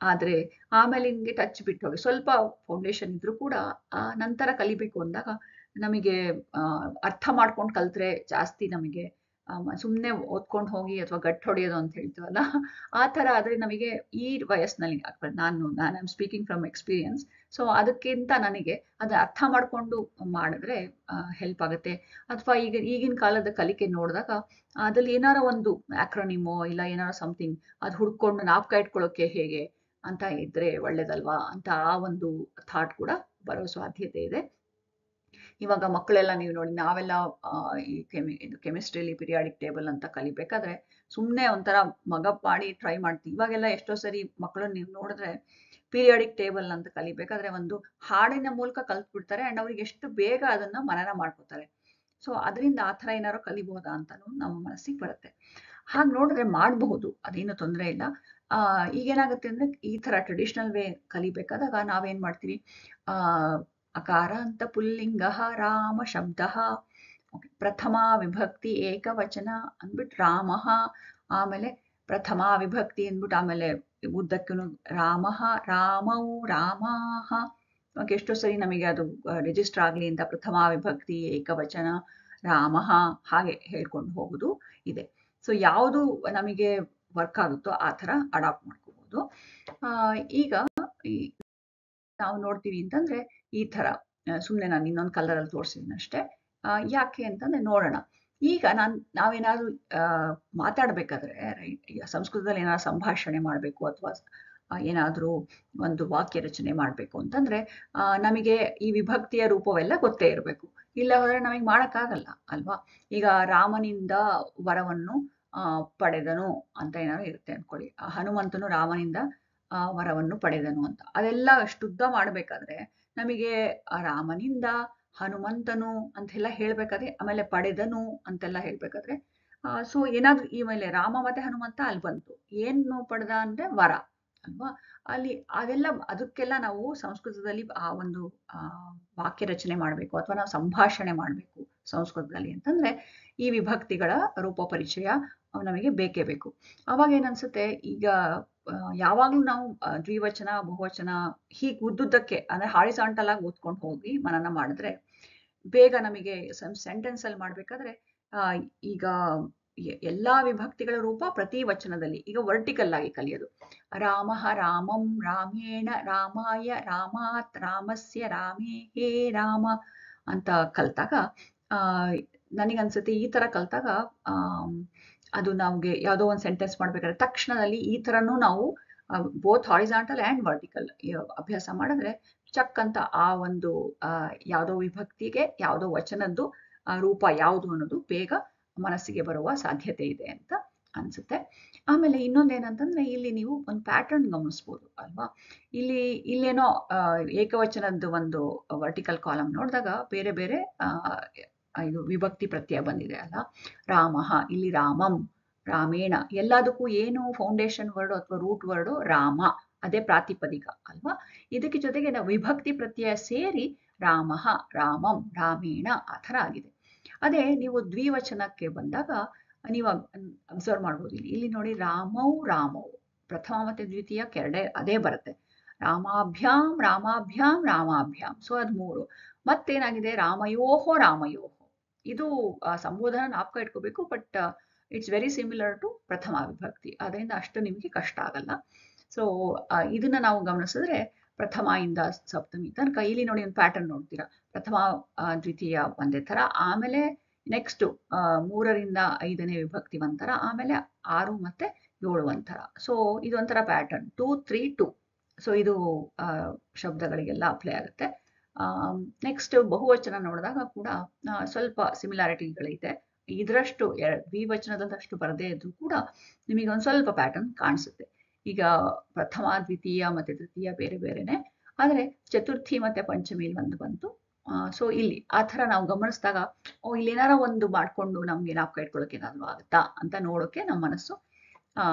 ಆದ್ರೆ ಆಮೇಲೆ ಹಿಂಗೆ ಟಚ್ ಬಿಟ್ಟು ಹೋಗಿ ಸ್ವಲ್ಪ ಫೌಂಡೇಶನ್ ಇದ್ರೂ ಕೂಡ ನಂತರ ಕಲಿಬೇಕು ಅಂದಾಗ ನಮಗೆ ಅರ್ಥ ಮಾಡ್ಕೊಂಡು ಕಲ್ತ್ರೆ ಜಾಸ್ತಿ ನಮಗೆ ಸುಮ್ಮನೆ ಓದ್ಕೊಂಡು ಹೋಗಿ ಅಥವಾ ಗಟ್ಟು ಹೊಡೆಯೋದು ಅಂತ ಹೇಳ್ತೀವಲ್ಲ, ಆ ಥರ ಆದರೆ ನಮಗೆ ಈ ವಯಸ್ಸಿನಲ್ಲಿ ನಾನು am speaking from experience. So ಅದಕ್ಕಿಂತ ನನಗೆ ಅದು ಅರ್ಥ ಮಾಡಿಕೊಂಡು ಮಾಡಿದ್ರೆ ಹೆಲ್ಪ್ ಆಗುತ್ತೆ. ಅಥವಾ ಈಗಿನ ಕಾಲದ ಕಲಿಕೆ ನೋಡಿದಾಗ ಅದ್ರಲ್ಲಿ ಏನಾರ ಒಂದು ಆಕ್ರೋನಿಮೋ ಇಲ್ಲ ಏನಾರ ಸಮಥಿಂಗ್ ಅದು ಹುಡ್ಕೊಂಡು ಜ್ಞಾಪಕ ಇಟ್ಕೊಳ್ಳೋಕೆ ಹೇಗೆ ಅಂತ ಇದ್ರೆ ಒಳ್ಳೇದಲ್ವಾ ಅಂತ ಆ ಒಂದು ಥಾಟ್ ಕೂಡ ಬರೋ ಸಾಧ್ಯತೆ ಇದೆ. ಇವಾಗ ಮಕ್ಕಳೆಲ್ಲ ನೀವು ನೋಡಿ, ನಾವೆಲ್ಲ ಈ ಕೆಮಿಸ್ಟ್ರಿಯಲ್ಲಿ ಪಿರಿಯಾಡಿಕ್ ಟೇಬಲ್ ಅಂತ ಕಲಿಬೇಕಾದ್ರೆ ಸುಮ್ಮನೆ ಒಂಥರ ಮಗಪ್ ಮಾಡಿ ಟ್ರೈ ಮಾಡ್ತೀವಿ. ಇವಾಗೆಲ್ಲ ಎಷ್ಟೋ ಸರಿ ಮಕ್ಕಳನ್ನ ನೀವು ನೋಡಿದ್ರೆ ಪೀರಿಯಾಡಿಕ್ ಟೇಬಲ್ ಅಂತ ಕಲಿಬೇಕಾದ್ರೆ ಒಂದು ಹಾಡಿನ ಮೂಲಕ ಕಲ್ತ್ಬಿಡ್ತಾರೆ ಅಂಡ್ ಅವ್ರಿಗೆ ಎಷ್ಟು ಬೇಗ ಅದನ್ನ ಮನನ ಮಾಡ್ಕೋತಾರೆ. ಸೊ ಅದರಿಂದ ಆ ಥರ ಏನಾದ್ರು ಕಲಿಬಹುದಾ ಅಂತಾನು ನಮ್ಮ ಮನಸ್ಸಿಗೆ ಬರುತ್ತೆ. ಹಾಗೆ ನೋಡಿದ್ರೆ ಮಾಡಬಹುದು, ಅದೇನು ತೊಂದರೆ ಇಲ್ಲ. ಈಗೇನಾಗುತ್ತೆ ಅಂದ್ರೆ ಈ ತರ ಟ್ರೆಡಿಷನಲ್ ವೇ ಕಲಿಬೇಕಾದಾಗ ನಾವೇನ್ ಮಾಡ್ತೀವಿ, ಆ ಅಕಾರ ಅಂತ ಪುಲ್ಲಿಂಗ ರಾಮ ಶಬ್ದ, ಪ್ರಥಮ ವಿಭಕ್ತಿ ಏಕವಚನ ಅಂದ್ಬಿಟ್ಟು ರಾಮ, ಆಮೇಲೆ ಪ್ರಥಮ ವಿಭಕ್ತಿ ಅಂದ್ಬಿಟ್ಟು ಆಮೇಲೆ ಉದ್ದಕ್ಕೂ ರಾಮ, ರಾಮವು ರಾಮಾಹ. ಎಷ್ಟೋ ಸರಿ ನಮಗೆ ಅದು ರಿಜಿಸ್ಟರ್ ಆಗ್ಲಿ ಅಂತ ಪ್ರಥಮ ವಿಭಕ್ತಿ ಏಕವಚನ ರಾಮ ಹಾಗೆ ಹೇಳ್ಕೊಂಡು ಹೋಗುದು ಇದೆ. ಸೊ ಯಾವುದು ನಮಗೆ ವರ್ಕ್ ಆಗುತ್ತೋ ಆ ಥರ ಅಡಾಪ್ಟ್ ಮಾಡ್ಕೋಬಹುದು. ಈಗ ನಾವು ನೋಡ್ತೀವಿ ಅಂತಂದ್ರೆ ಈ ತರ ಸುಮ್ಮನೆ ನಾನು ಇನ್ನೊಂದು ಕಲರ್ ಅಲ್ಲಿ ತೋರಿಸಿದ್ದೀನಿ ಅಷ್ಟೇ. ಯಾಕೆ ಅಂತಂದ್ರೆ ನೋಡೋಣ. ಈಗ ನಾವೇನಾದ್ರು ಮಾತಾಡ್ಬೇಕಾದ್ರೆ ಸಂಸ್ಕೃತದಲ್ಲಿ ಏನಾದ್ರು ಸಂಭಾಷಣೆ ಮಾಡಬೇಕು ಅಥವಾ ಏನಾದ್ರೂ ಒಂದು ವಾಕ್ಯ ರಚನೆ ಮಾಡಬೇಕು ಅಂತಂದ್ರೆ ನಮಗೆ ಈ ವಿಭಕ್ತಿಯ ರೂಪವೆಲ್ಲ ಗೊತ್ತೇ ಇರಬೇಕು. ಇಲ್ಲ ಹೋದ್ರೆ ನಮಗೆ ಮಾಡಕ್ಕಾಗಲ್ಲ ಅಲ್ವಾ. ಈಗ ರಾಮನಿಂದ ವರವನ್ನು ಪಡೆದನು ಅಂತ ಏನಾದ್ರು ಇರುತ್ತೆ ಅನ್ಕೊಳ್ಳಿ, ಹನುಮಂತನು ರಾಮನಿಂದ ವರವನ್ನು ಪಡೆದನು ಅಂತ. ಅದೆಲ್ಲ ಶುದ್ಧ ಮಾಡ್ಬೇಕಾದ್ರೆ ನಮಗೆ ರಾಮನಿಂದ ಹನುಮಂತನು ಅಂತೆಲ್ಲ ಹೇಳ್ಬೇಕಾದ್ರೆ, ಆಮೇಲೆ ಪಡೆದನು ಅಂತೆಲ್ಲ ಹೇಳ್ಬೇಕಾದ್ರೆ ಸೊ ಏನಾದ್ರು ಈ ಮೇಲೆ ರಾಮ ಮತ್ತೆ ಹನುಮಂತ ಅಲ್ಲಿ ಬಂತು, ಏನು ಪಡೆದ ಅಂದ್ರೆ ವರ ಅಲ್ವಾ. ಅಲ್ಲಿ ಅದೆಲ್ಲ ಅದಕ್ಕೆಲ್ಲ ನಾವು ಸಂಸ್ಕೃತದಲ್ಲಿ ಆ ಒಂದು ವಾಕ್ಯ ರಚನೆ ಮಾಡಬೇಕು ಅಥವಾ ನಾವು ಸಂಭಾಷಣೆ ಮಾಡಬೇಕು ಸಂಸ್ಕೃತದಲ್ಲಿ ಅಂತಂದ್ರೆ ಈ ವಿಭಕ್ತಿಗಳ ರೂಪ ಪರಿಚಯ ನಮಗೆ ಬೇಕೇ ಬೇಕು. ಅವಾಗ ಏನನ್ಸುತ್ತೆ, ಈಗ ಯಾವಾಗ್ಲೂ ನಾವು ದ್ವಿವಚನ ಬಹುವಚನ ಹೀಗೆ ಉದ್ದುದ್ದಕ್ಕೆ ಅಂದ್ರೆ ಹಾರಿಸಾಂಟಲ್ ಆಗಿ ಓದ್ಕೊಂಡು ಹೋಗಿ ಮನನ ಮಾಡಿದ್ರೆ ಬೇಗ ನಮಗೆ ಸೆಂಟೆನ್ಸ್ ಅಲ್ಲಿ ಮಾಡ್ಬೇಕಾದ್ರೆ ಈಗ ಎಲ್ಲಾ ವಿಭಕ್ತಿಗಳ ರೂಪ ಪ್ರತಿ ವಚನದಲ್ಲಿ ಈಗ ವರ್ಟಿಕಲ್ ಆಗಿ ಕಲಿಯೋದು. ರಾಮ ರಾಮಂ ರಾಮೇಣ ರಾಮಾಯ ರಾಮಾತ್ ರಾಮಸ್ಯ ರಾಮೇ ಹೇ ರಾಮ ಅಂತ ಕಲ್ತಾಗ ನನಗನ್ಸುತ್ತೆ ಈ ತರ ಕಲ್ತಾಗ ಅದು ನಮ್ಗೆ ಯಾವುದೋ ಒಂದು ಸೆಂಟೆನ್ಸ್ ಮಾಡ್ಬೇಕಾದ್ರೆ ತಕ್ಷಣದಲ್ಲಿ ಈ ತರನು ನಾವು ಬೋತ್ ಹಾರಿಸಾಂಟಲ್ ಆ್ಯಂಡ್ ವರ್ಟಿಕಲ್ ಅಭ್ಯಾಸ ಮಾಡಿದ್ರೆ ಚಕ್ ಅಂತ ಆ ಒಂದು ಯಾವುದೋ ವಿಭಕ್ತಿಗೆ ಯಾವುದೋ ವಚನದ್ದು ರೂಪ ಯಾವುದು ಅನ್ನೋದು ಬೇಗ ಮನಸ್ಸಿಗೆ ಬರುವ ಸಾಧ್ಯತೆ ಇದೆ ಅಂತ ಅನ್ಸುತ್ತೆ. ಆಮೇಲೆ ಇನ್ನೊಂದೇನಂತಂದ್ರೆ ಇಲ್ಲಿ ನೀವು ಒಂದು ಪ್ಯಾಟರ್ನ್ ಗಮನಿಸ್ಬೋದು ಅಲ್ವಾ. ಇಲ್ಲೇನೋ ಏಕವಚನದ್ದು ಒಂದು ವರ್ಟಿಕಲ್ ಕಾಲಮ್ ನೋಡಿದಾಗ ಬೇರೆ ಬೇರೆ ಇದು ವಿಭಕ್ತಿ ಪ್ರತ್ಯಯ ಬಂದಿದೆ ಅಲ್ಲ. ರಾಮ, ಇಲ್ಲಿ ರಾಮಂ, ರಾಮೇಣ, ಎಲ್ಲದಕ್ಕೂ ಏನು ಫೌಂಡೇಶನ್ ವರ್ಡ್ ಅಥವಾ ರೂಟ್ ವರ್ಡು ರಾಮ, ಅದೇ ಪ್ರಾತಿಪದಿಕ ಅಲ್ವಾ. ಇದಕ್ಕೆ ಜೊತೆಗೆ ನಾವು ವಿಭಕ್ತಿ ಪ್ರತ್ಯಯ ಸೇರಿ ರಾಮ, ರಾಮಂ, ರಾಮೇಣ ಆ ಥರ ಆಗಿದೆ. ಅದೇ ನೀವು ದ್ವಿವಚನಕ್ಕೆ ಬಂದಾಗ ನೀವು ಅಬ್ಸರ್ವ್ ಮಾಡ್ಬೋದು. ಇಲ್ಲಿ ನೋಡಿ ರಾಮೌ ರಾಮವು ಪ್ರಥಮ ಮತ್ತೆ ದ್ವಿತೀಯ ಕೆರಡೆ ಅದೇ ಬರುತ್ತೆ. ರಾಮಾಭ್ಯಾಂ ರಾಮಾಭ್ಯಾಂ ರಾಮಾಭ್ಯಾಂ, ಸೊ ಅದು 3. ಮತ್ತೇನಾಗಿದೆ ರಾಮಯೋಹೋ ರಾಮಯೋಹೋ, ಇದು ಸಂಬೋಧನ ನಾಪಕ ಇಟ್ಕೋಬೇಕು, but it's very similar to ಪ್ರಥಮ ವಿಭಕ್ತಿ, ಅದರಿಂದ ಅಷ್ಟು ನಿಮಗೆ ಕಷ್ಟ ಆಗಲ್ಲ. ಸೊ ಇದನ್ನ ನಾವು ಗಮನಿಸಿದ್ರೆ ಪ್ರಥಮ ಇಂದ ಸಪ್ತಮಿ ತನಕ ಇಲ್ಲಿ ನೋಡಿ ಒಂದು ಪ್ಯಾಟರ್ನ್ ನೋಡ್ತೀರಾ. ಪ್ರಥಮ ದ್ವಿತೀಯ ಒಂದೇ ತರ, ಆಮೇಲೆ ನೆಕ್ಸ್ಟ್ 3ರಿಂದ 5ನೇ ವಿಭಕ್ತಿ ಒಂಥರ, ಆಮೇಲೆ 6 ಮತ್ತೆ 7 ಒಂಥರ. ಸೊ ಇದೊಂಥರ ಪ್ಯಾಟರ್ನ್ 2 3 2. ಸೊ ಇದು ಶಬ್ದಗಳಿಗೆಲ್ಲ ಅಪ್ಲೈ ಆಗುತ್ತೆ. ನೆಕ್ಸ್ಟ್ ಬಹುವಚನ ನೋಡಿದಾಗ ಕೂಡ ಸ್ವಲ್ಪ ಸಿಮಿಲಾರಿಟಿಗಳಿದೆ. ಇದರಷ್ಟು ದ್ವಿವಚನದಷ್ಟು ಬರದೇ ಇದ್ರೂ ಕೂಡ ನಿಮಗೆ ಒಂದು ಸ್ವಲ್ಪ ಪ್ಯಾಟರ್ನ್ ಕಾಣಿಸುತ್ತೆ. ಈಗ ಪ್ರಥಮ ದ್ವಿತೀಯ ಮತ್ತೆ ತೃತೀಯ ಬೇರೆ ಬೇರೆನೆ, ಆದರೆ ಚತುರ್ಥಿ ಮತ್ತೆ ಪಂಚಮಿ ಒಂದು ಬಂತು. ಸೊ ಇಲ್ಲಿ ಆ ಥರ ನಾವು ಗಮನಿಸಿದಾಗ ಇಲ್ಲಿ ಏನಾರ ಒಂದು ಮಾಡ್ಕೊಂಡು ನಮ್ಗೆ ಜ್ಞಾಪಕ ಇಟ್ಕೊಳ್ಳೋಕೆ ಏನಾದ್ರು ಆಗುತ್ತಾ ಅಂತ ನೋಡೋಕೆ ನಮ್ಮ ಮನಸ್ಸು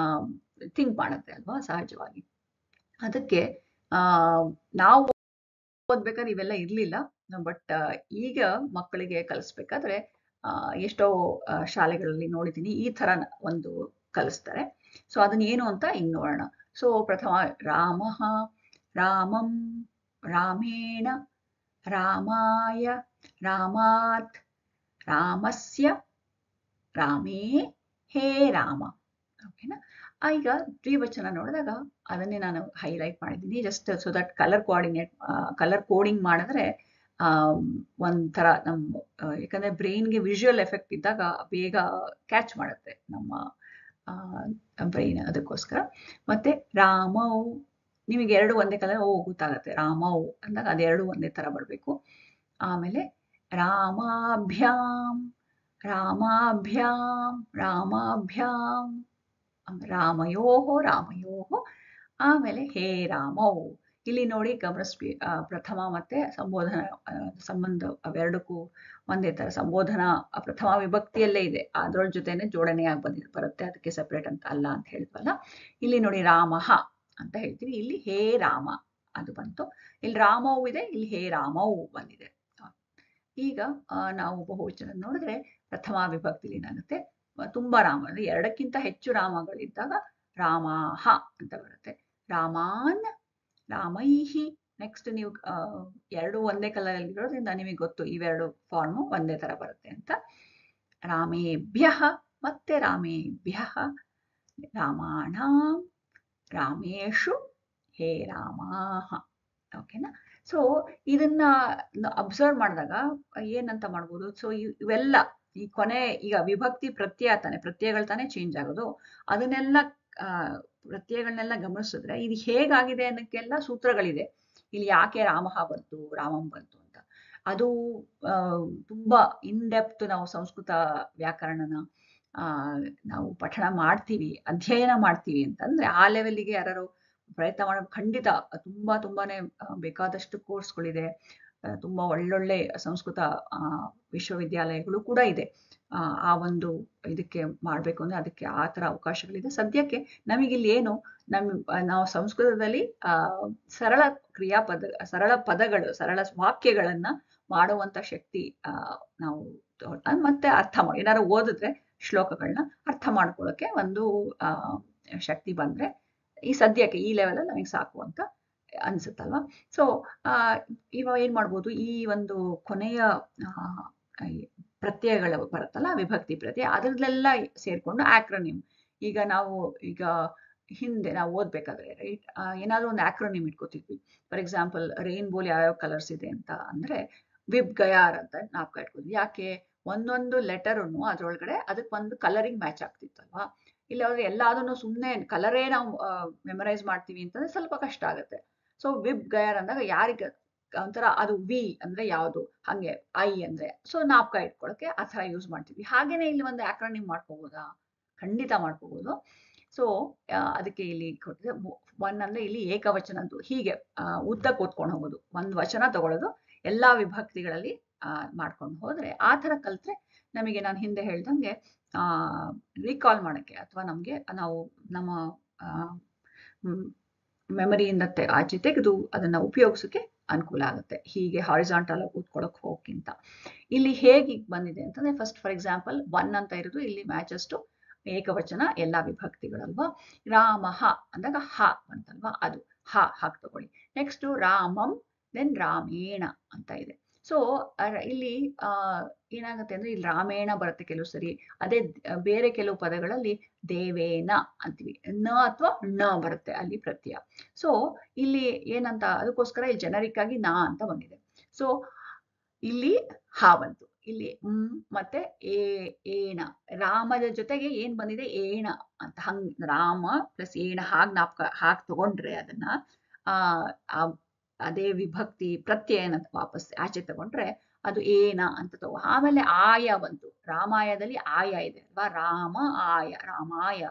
ಥಿಂಕ್ ಮಾಡುತ್ತೆ ಅಲ್ವಾ, ಸಹಜವಾಗಿ. ಅದಕ್ಕೆ ನಾವು ಓದ್ಬೇಕಾದ್ರೆ ಇವೆಲ್ಲ ಇರ್ಲಿಲ್ಲ, ಬಟ್ ಈಗ ಮಕ್ಕಳಿಗೆ ಕಲಿಸ್ಬೇಕಾದ್ರೆ ಎಷ್ಟೋ ಶಾಲೆಗಳಲ್ಲಿ ನೋಡಿದ್ದೀನಿ ಈ ತರ ಒಂದು ಕಲಿಸ್ತಾರೆ. ಸೊ ಅದನ್ನ ಏನು ಅಂತ ಹಿಂಗ್ ನೋಡೋಣ. ಸೊ ಪ್ರಥಮ ರಾಮ, ರಾಮಂ, ರಾಮೇಣ, ರಾಮಾಯ, ರಾಮಾತ್, ರಾಮಸ್ಯ, ರಾಮೇ ಹೇ ರಾಮ. ಓಕೆನಾ. ಈಗ ದ್ವಿವಚನ ನೋಡಿದಾಗ ಅದನ್ನೇ ನಾನು ಹೈಲೈಟ್ ಮಾಡಿದ್ದೀನಿ, just so that colour coding ಮಾಡಿದ್ರೆ ಒಂಥರ ನಮ್ಮ ಯಾಕಂದ್ರೆ ಬ್ರೈನ್ಗೆ ವಿಜುವಲ್ ಎಫೆಕ್ಟ್ ಇದ್ದಾಗ ಬೇಗ ಕ್ಯಾಚ್ ಮಾಡುತ್ತೆ ನಮ್ಮ ಬ್ರೈನ್, ಅದಕ್ಕೋಸ್ಕರ. ಮತ್ತೆ ರಾಮವು ನಿಮಗೆ 2 ಒಂದೇ ಕಲರ್ ಗೊತ್ತಾಗತ್ತೆ, ರಾಮವು ಅಂದಾಗ ಅದೆರಡು ಒಂದೇ ತರ ಬರಬೇಕು. ಆಮೇಲೆ ರಾಮಾಭ್ಯಾಂ ರಾಮಾಭ್ಯಾಂ ರಾಮಾಭ್ಯಾಂ ರಾಮಯೋಹೋ ರಾಮಯೋಹೋ ಆಮೇಲೆ ಹೇ ರಾಮೌ. ಇಲ್ಲಿ ನೋಡಿ ಗಮನಿಸ್ಬಿ ಪ್ರಥಮ ಮತ್ತೆ ಸಂಬೋಧನ ಸಂಬಂಧ ಅವೆರಡಕ್ಕೂ ಒಂದೇ ತರ ಸಂಬೋಧನಾ ಪ್ರಥಮ ವಿಭಕ್ತಿಯಲ್ಲೇ ಇದೆ, ಅದ್ರ ಜೊತೆನೆ ಜೋಡಣೆಯಾಗಿ ಬರುತ್ತೆ, ಅದಕ್ಕೆ ಸೆಪರೇಟ್ ಅಂತ ಅಲ್ಲ ಅಂತ ಹೇಳಿದ್ವಲ್ಲ. ಇಲ್ಲಿ ನೋಡಿ ರಾಮಃ ಅಂತ ಹೇಳ್ತೀವಿ, ಇಲ್ಲಿ ಹೇ ರಾಮ ಅದು ಬಂತು. ಇಲ್ಲಿ ರಾಮೌ ಇದೆ, ಇಲ್ಲಿ ಹೇ ರಾಮೌ ಬಂದಿದೆ. ಈಗ ನಾವು ಬಹುವಚನ ನೋಡಿದ್ರೆ ಪ್ರಥಮ ವಿಭಕ್ತಿಲಿ ಏನಾಗುತ್ತೆ, ತುಂಬಾ ರಾಮ ಅಂದ್ರೆ ಎರಡಕ್ಕಿಂತ ಹೆಚ್ಚು ರಾಮಗಳಿದ್ದಾಗ ರಾಮಾಹ ಅಂತ ಬರುತ್ತೆ. ರಾಮಾನ್ ರಾಮೈಹಿ. ನೆಕ್ಸ್ಟ್ ನೀವು ಎರಡು ಒಂದೇ ಕಲರ್ ಅಲ್ಲಿ ಇರೋದ್ರಿಂದ ನಿಮಗೆ ಗೊತ್ತು ಇವೆರಡು ಫಾರ್ಮು ಒಂದೇ ತರ ಬರುತ್ತೆ ಅಂತ. ರಾಮೇಭ್ಯ ಮತ್ತೆ ರಾಮೇಭ್ಯ ರಾಮಾಣಾಂ ರಾಮೇಶು ಹೇ ರಾಮಾಹ. ಓಕೆನಾ? ಸೊ ಇದನ್ನ ಅಬ್ಸರ್ವ್ ಮಾಡಿದಾಗ ಏನಂತ ಮಾಡ್ಬೋದು, ಸೊ ಇವೆಲ್ಲ ಈ ಕೊನೆ ಈಗ ವಿಭಕ್ತಿ ಪ್ರತ್ಯಯ ತಾನೆ, ಪ್ರತ್ಯಯಗಳು ತಾನೇ ಚೇಂಜ್ ಆಗೋದು, ಅದನ್ನೆಲ್ಲ ಪ್ರತ್ಯಯಗಳನ್ನೆಲ್ಲ ಗಮನಿಸಿದ್ರೆ ಇದು ಹೇಗಾಗಿದೆ ಅನ್ನಕ್ಕೆಲ್ಲ ಸೂತ್ರಗಳಿದೆ. ಇಲ್ಲಿ ಯಾಕೆ ರಾಮಃ ಬಂತು ರಾಮಂ ಬಂತು ಅಂತ, ಅದು ತುಂಬಾ ಇನ್ ಡೆಪ್ತ್ ನಾವು ಸಂಸ್ಕೃತ ವ್ಯಾಕರಣನ ನಾವು ಪಠಣ ಮಾಡ್ತೀವಿ, ಅಧ್ಯಯನ ಮಾಡ್ತೀವಿ ಅಂತಂದ್ರೆ ಆ ಲೆವೆಲ್ಗೆ ಯಾರು ಪ್ರಯತ್ನ ಮಾಡೋ ಖಂಡಿತ ತುಂಬಾನೇ ಬೇಕಾದಷ್ಟು ಕೋರ್ಸ್ಗಳಿದೆ, ತುಂಬಾ ಒಳ್ಳೊಳ್ಳೆ ಸಂಸ್ಕೃತ ವಿಶ್ವವಿದ್ಯಾಲಯಗಳು ಕೂಡ ಇದೆ. ಆ ಒಂದು ಇದಕ್ಕೆ ಮಾಡ್ಬೇಕು ಅಂದ್ರೆ ಅದಕ್ಕೆ ಆ ತರ ಅವಕಾಶಗಳಿದೆ. ಸದ್ಯಕ್ಕೆ ನಮಗಿಲ್ಲಿ ಏನು ನಾವು ಸಂಸ್ಕೃತದಲ್ಲಿ ಸರಳ ಸರಳ ಪದಗಳು, ಸರಳ ವಾಕ್ಯಗಳನ್ನ ಮಾಡುವಂತ ಶಕ್ತಿ ನಾವು ಮತ್ತೆ ಅರ್ಥ ಮಾಡಿ ಏನಾದ್ರು ಓದಿದ್ರೆ ಶ್ಲೋಕಗಳನ್ನ ಅರ್ಥ ಮಾಡ್ಕೊಳ್ಳೋಕೆ ಒಂದು ಶಕ್ತಿ ಬಂದ್ರೆ ಈ ಸದ್ಯಕ್ಕೆ ಈ ಲೆವೆಲ್ ಅಲ್ಲಿ ನಮಗೆ ಸಾಕು ಅಂತ ಅನ್ಸುತ್ತಲ್ವಾ. ಸೊ ಇವಾಗ ಏನ್ ಮಾಡ್ಬೋದು, ಈ ಒಂದು ಕೊನೆಯ ಪ್ರತ್ಯಯಗಳು ಬರುತ್ತಲ್ಲ ವಿಭಕ್ತಿ ಪ್ರತ್ಯಯ, ಅದ್ರಲ್ಲೆಲ್ಲ ಸೇರ್ಕೊಂಡು ಆಕ್ರೋನಿಮ್. ಈಗ ಹಿಂದೆ ನಾವು ಓದ್ಬೇಕಾದ್ರೆ ರೈಟ್ ಏನಾದ್ರು ಒಂದು ಆಕ್ರೋನಿಮ್ ಇಟ್ಕೋತಿದ್ವಿ. ಫಾರ್ ಎಕ್ಸಾಂಪಲ್ ರೈನ್ಬೋಲಿ ಯಾವ್ಯಾವ ಕಲರ್ಸ್ ಇದೆ ಅಂತ ಅಂದ್ರೆ ವಿಬ್ ಗಯಾರ್ ಅಂತ ನಾಪ್ಕ ಇಟ್ಕೋದ್ವಿ. ಯಾಕೆ? ಒಂದೊಂದು ಲೆಟರ್ನು ಅದ್ರೊಳಗಡೆ ಅದಕ್ಕೆ ಒಂದು ಕಲರಿಂಗ್ ಮ್ಯಾಚ್ ಆಗ್ತಿತ್ತಲ್ವಾ. ಇಲ್ಲ ಅವ್ರು ಎಲ್ಲಾದನ್ನು ಸುಮ್ಮನೆ ಕಲರೇ ನಾವು ಮೆಮರೈಸ್ ಮಾಡ್ತೀವಿ ಅಂತಂದ್ರೆ ಸ್ವಲ್ಪ ಕಷ್ಟ ಆಗುತ್ತೆ. ಸೊ ವಿಬ್ ಗಯರ್ ಅಂದಾಗ ಯಾರಿಗೆ ಒಂಥರ ಅದು ವಿ ಅಂದ್ರೆ ಯಾವುದು, ಹಂಗೆ ಐ ಅಂದ್ರೆ ಸೊ ನಾಪ್ಕ ಇಟ್ಕೊಳಕ್ಕೆ ಆ ಥರ ಯೂಸ್ ಮಾಡ್ತೀವಿ. ಹಾಗೇನೆ ಇಲ್ಲಿ ಒಂದು ಆಕ್ರೋನಿಮ್ ಮಾಡ್ಕೋಬೋದಾ? ಖಂಡಿತ ಮಾಡ್ಕೋಬಹುದು. ಸೊ ಅದಕ್ಕೆ ಇಲ್ಲಿ ಕೊಟ್ಟಿದೆ ಒನ್ ಅಂದ್ರೆ ಇಲ್ಲಿ ಏಕವಚನ ಅಂತ ಹೀಗೆ ಉದ್ದಕ್ಕೆ ಓದ್ಕೊಂಡು ಹೋಗೋದು, ಒಂದು ವಚನ ತಗೊಳ್ಳೋದು, ಎಲ್ಲಾ ವಿಭಕ್ತಿಗಳಲ್ಲಿ ಮಾಡ್ಕೊಂಡು ಹೋದ್ರೆ ಆ ಥರ ಕಲ್ತ್ರೆ ನಮಗೆ ನಾನು ಹಿಂದೆ ಹೇಳ್ದಂಗೆ ರೀಕಾಲ್ ಮಾಡಕ್ಕೆ ಅಥವಾ ನಮಗೆ ನಾವು ನಮ್ಮ ಮೆಮರಿಯಿಂದ ಆಚೆ ತೆಗೆದು ಅದನ್ನ ಉಪಯೋಗಿಸೋಕೆ ಅನುಕೂಲ ಆಗುತ್ತೆ. ಹೀಗೆ ಹಾರಿಜಾಂಟಲ್ ಆಗಿ ಕೂತ್ಕೊಳ್ಳೋಕೆ ಹೋಗಕ್ಕಿಂತ ಇಲ್ಲಿ ಹೇಗೆ ಬಂದಿದೆ ಅಂತಂದ್ರೆ ಫಸ್ಟ್ ಫಾರ್ ಎಕ್ಸಾಂಪಲ್ ಒನ್ ಅಂತ ಇರೋದು ಇಲ್ಲಿ ಮ್ಯಾಚಸ್ ಟು ಏಕವಚನ ಎಲ್ಲಾ ವಿಭಕ್ತಿಗಳಲ್ವಾ. ರಾಮಃ ಅಂದಾಗ ಹ ಅಂತಲ್ವಾ, ಅದು ಹಾಗೆ ತಗೊಳ್ಳಿ. ನೆಕ್ಸ್ಟ್ ರಾಮಂ ದೆನ್ ರಾಮೇಣ ಅಂತ ಇದೆ. ಸೊ ಇಲ್ಲಿ ಏನಾಗುತ್ತೆ ಅಂದ್ರೆ ಇಲ್ಲಿ ರಾಮೇಣ ಬರುತ್ತೆ ಕೆಲವು ಸರಿ, ಅದೇ ಬೇರೆ ಕೆಲವು ಪದಗಳಲ್ಲಿ ದೇವೇನ ಅಂತೀವಿ, ನ ಅಥವಾ ಣ ಬರುತ್ತೆ ಅಲ್ಲಿ ಪ್ರತ್ಯಯ. ಸೊ ಇಲ್ಲಿ ಏನಂತ ಅದಕ್ಕೋಸ್ಕರ ಇಲ್ಲಿ ಜನರಿಕ್ ಆಗಿ ನಾ ಅಂತ ಬಂದಿದೆ. ಸೊ ಇಲ್ಲಿ ಹಾ ಬಂತು, ಇಲ್ಲಿ ಮತ್ತೆ ಏಣ, ರಾಮದ ಜೊತೆಗೆ ಏನ್ ಬಂದಿದೆ ಏಣ ಅಂತ, ಹಂಗ್ ರಾಮ ಪ್ಲಸ್ ಏಣ ಹಾಗೆ ತಗೊಂಡ್ರೆ ಅದನ್ನ ಅದೇ ವಿಭಕ್ತಿ ಪ್ರತ್ಯಯನ ವಾಪಸ್ ಆಚೆ ತಗೊಂಡ್ರೆ ಅದು ಏನ ಅಂತ ತಗೋ. ಆಮೇಲೆ ಆಯ ಬಂತು, ರಾಮಾಯದಲ್ಲಿ ಆಯ ಇದೆ ಅಲ್ವಾ, ರಾಮ ಆಯ ರಾಮಾಯ.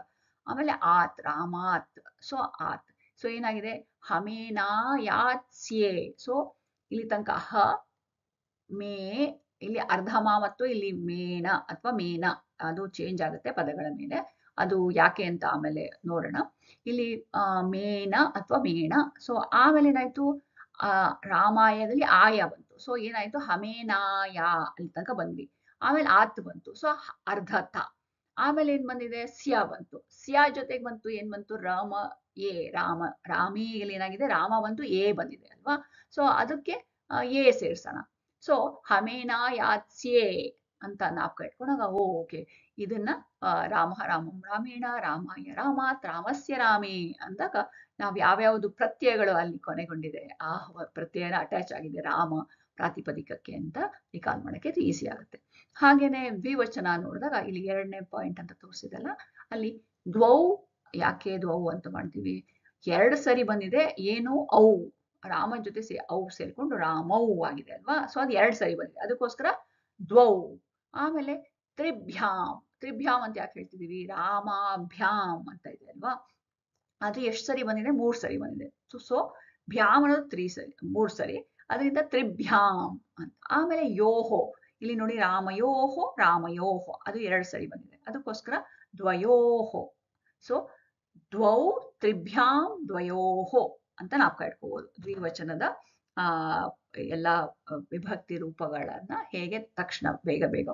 ಆಮೇಲೆ ಆತ್ ರಾಮಾತ್, ಸೊ ಆತ್. ಸೊ ಏನಾಗಿದೆ ಹಮೇನಾಯಾತ್ಸ್ಯೆ. ಸೊ ಇಲ್ಲಿ ತನಕ ಹ ಮೇ, ಇಲ್ಲಿ ಅರ್ಧಮ ಮತ್ತು ಇಲ್ಲಿ ಮೇಣ ಅಥವಾ ಮೇನ ಅದು ಚೇಂಜ್ ಆಗುತ್ತೆ ಪದಗಳ ಮೇಲೆ, ಅದು ಯಾಕೆ ಅಂತ ಆಮೇಲೆ ನೋಡೋಣ. ಇಲ್ಲಿ ಮೇನ ಅಥವಾ ಮೇಣ. ಸೊ ಆಮೇಲೆ ಏನಾಯ್ತು ರಾಮಾಯದಲ್ಲಿ ಆಯ ಬಂತು. ಸೊ ಏನಾಯ್ತು ಹಮೇನಾಯ ಅಲ್ಲಿ ತನಕ ಬಂದ್ವಿ. ಆಮೇಲೆ ಆತ್ ಬಂತು, ಸೊ ಅರ್ಧಥ. ಆಮೇಲೆ ಏನ್ ಬಂದಿದೆ ಸ್ಯ ಬಂತು, ಸ್ಯ ಜೊತೆಗೆ ಬಂತು ಏನ್ ಬಂತು ರಾಮ ಏ ರಾಮ, ರಾಮೇಯಲ್ಲಿ ಏನಾಗಿದೆ ರಾಮ ಬಂತು ಎ ಬಂದಿದೆ ಅಲ್ವಾ. ಸೊ ಅದಕ್ಕೆ ಎ ಸೇರ್ಸೋಣ. ಸೊ ಹಮೇನಾಯಾತ್ಸ್ಯೆ ಅಂತ ನಾಪ್ಕ ಇಟ್ಕೊಂಡಾಗ ಓಕೆ ಇದನ್ನ ರಾಮ ರಾಮಂ ರಾಮೇಣ ರಾಮಾಯ ರಾಮಾತ್ ರಾಮಸ್ಯ ರಾಮೇ ಅಂದಾಗ ನಾವ್ ಯಾವ್ಯಾವ್ದು ಪ್ರತ್ಯಯಗಳು ಅಲ್ಲಿ ಕೊನೆಗೊಂಡಿದೆ ಆ ಪ್ರತ್ಯಯನ ಅಟ್ಯಾಚ್ ಆಗಿದೆ ರಾಮ ಪ್ರಾತಿಪದಿಕಕ್ಕೆ ಅಂತ ರಿಕಾಲ್ ಮಾಡಕ್ಕೆ ಈಸಿ ಆಗುತ್ತೆ. ಹಾಗೇನೆ ದ್ವಿವಚನ ನೋಡಿದಾಗ ಇಲ್ಲಿ 2ನೇ ಪಾಯಿಂಟ್ ಅಂತ ತೋರಿಸಿದಲ್ಲ, ಅಲ್ಲಿ ದ್ವೌ, ಯಾಕೆ ದ್ವೌ ಅಂತ ಮಾಡ್ತೀವಿ, 2 ಸರಿ ಬಂದಿದೆ ಏನು ಔ ರಾಮನ ಜೊತೆ ಔ ಸೇರ್ಕೊಂಡು ರಾಮೌ ಆಗಿದೆ ಅಲ್ವಾ. ಸೊ ಅದು 2 ಸರಿ ಬಂದಿದೆ, ಅದಕ್ಕೋಸ್ಕರ ದ್ವೌ. ಆಮೇಲೆ ತ್ರಿಭ್ಯಾಂ. ತ್ರಿಭ್ಯಾಂ ಅಂತ ಯಾಕೆ ಹೇಳ್ತಿದೀವಿ? ರಾಮಾಭ್ಯಾಂ ಅಂತ ಇದೆ ಅಲ್ವಾ. ಅದು ಎಷ್ಟು ಸರಿ ಬಂದಿದೆ? 3 ಸರಿ ಬಂದಿದೆ. ಸೊ ಭ್ಯಾಮ್ ಅನ್ನೋದು 3 ಸರಿ, 3 ಸರಿ, ಅದರಿಂದ ತ್ರಿಭ್ಯಾಂ ಅಂತ. ಆಮೇಲೆ ಯೋಹೋ, ಇಲ್ಲಿ ನೋಡಿ ರಾಮಯೋಹೋ ರಾಮಯೋಹೋ, ಅದು 2 ಸರಿ ಬಂದಿದೆ, ಅದಕ್ಕೋಸ್ಕರ ದ್ವಯೋಹೋ. ಸೊ ದ್ವೌ ತ್ರಿಭ್ಯಾಂ ದ್ವಯೋಹೋ ಅಂತ ನಾಪ್ಕ ಇಟ್ಕೋಬಹುದು. ದ್ವಿವಚನದ ಎಲ್ಲ ವಿಭಕ್ತಿ ರೂಪಗಳನ್ನ ಹೇಗೆ ತಕ್ಷಣ ಬೇಗ ಬೇಗ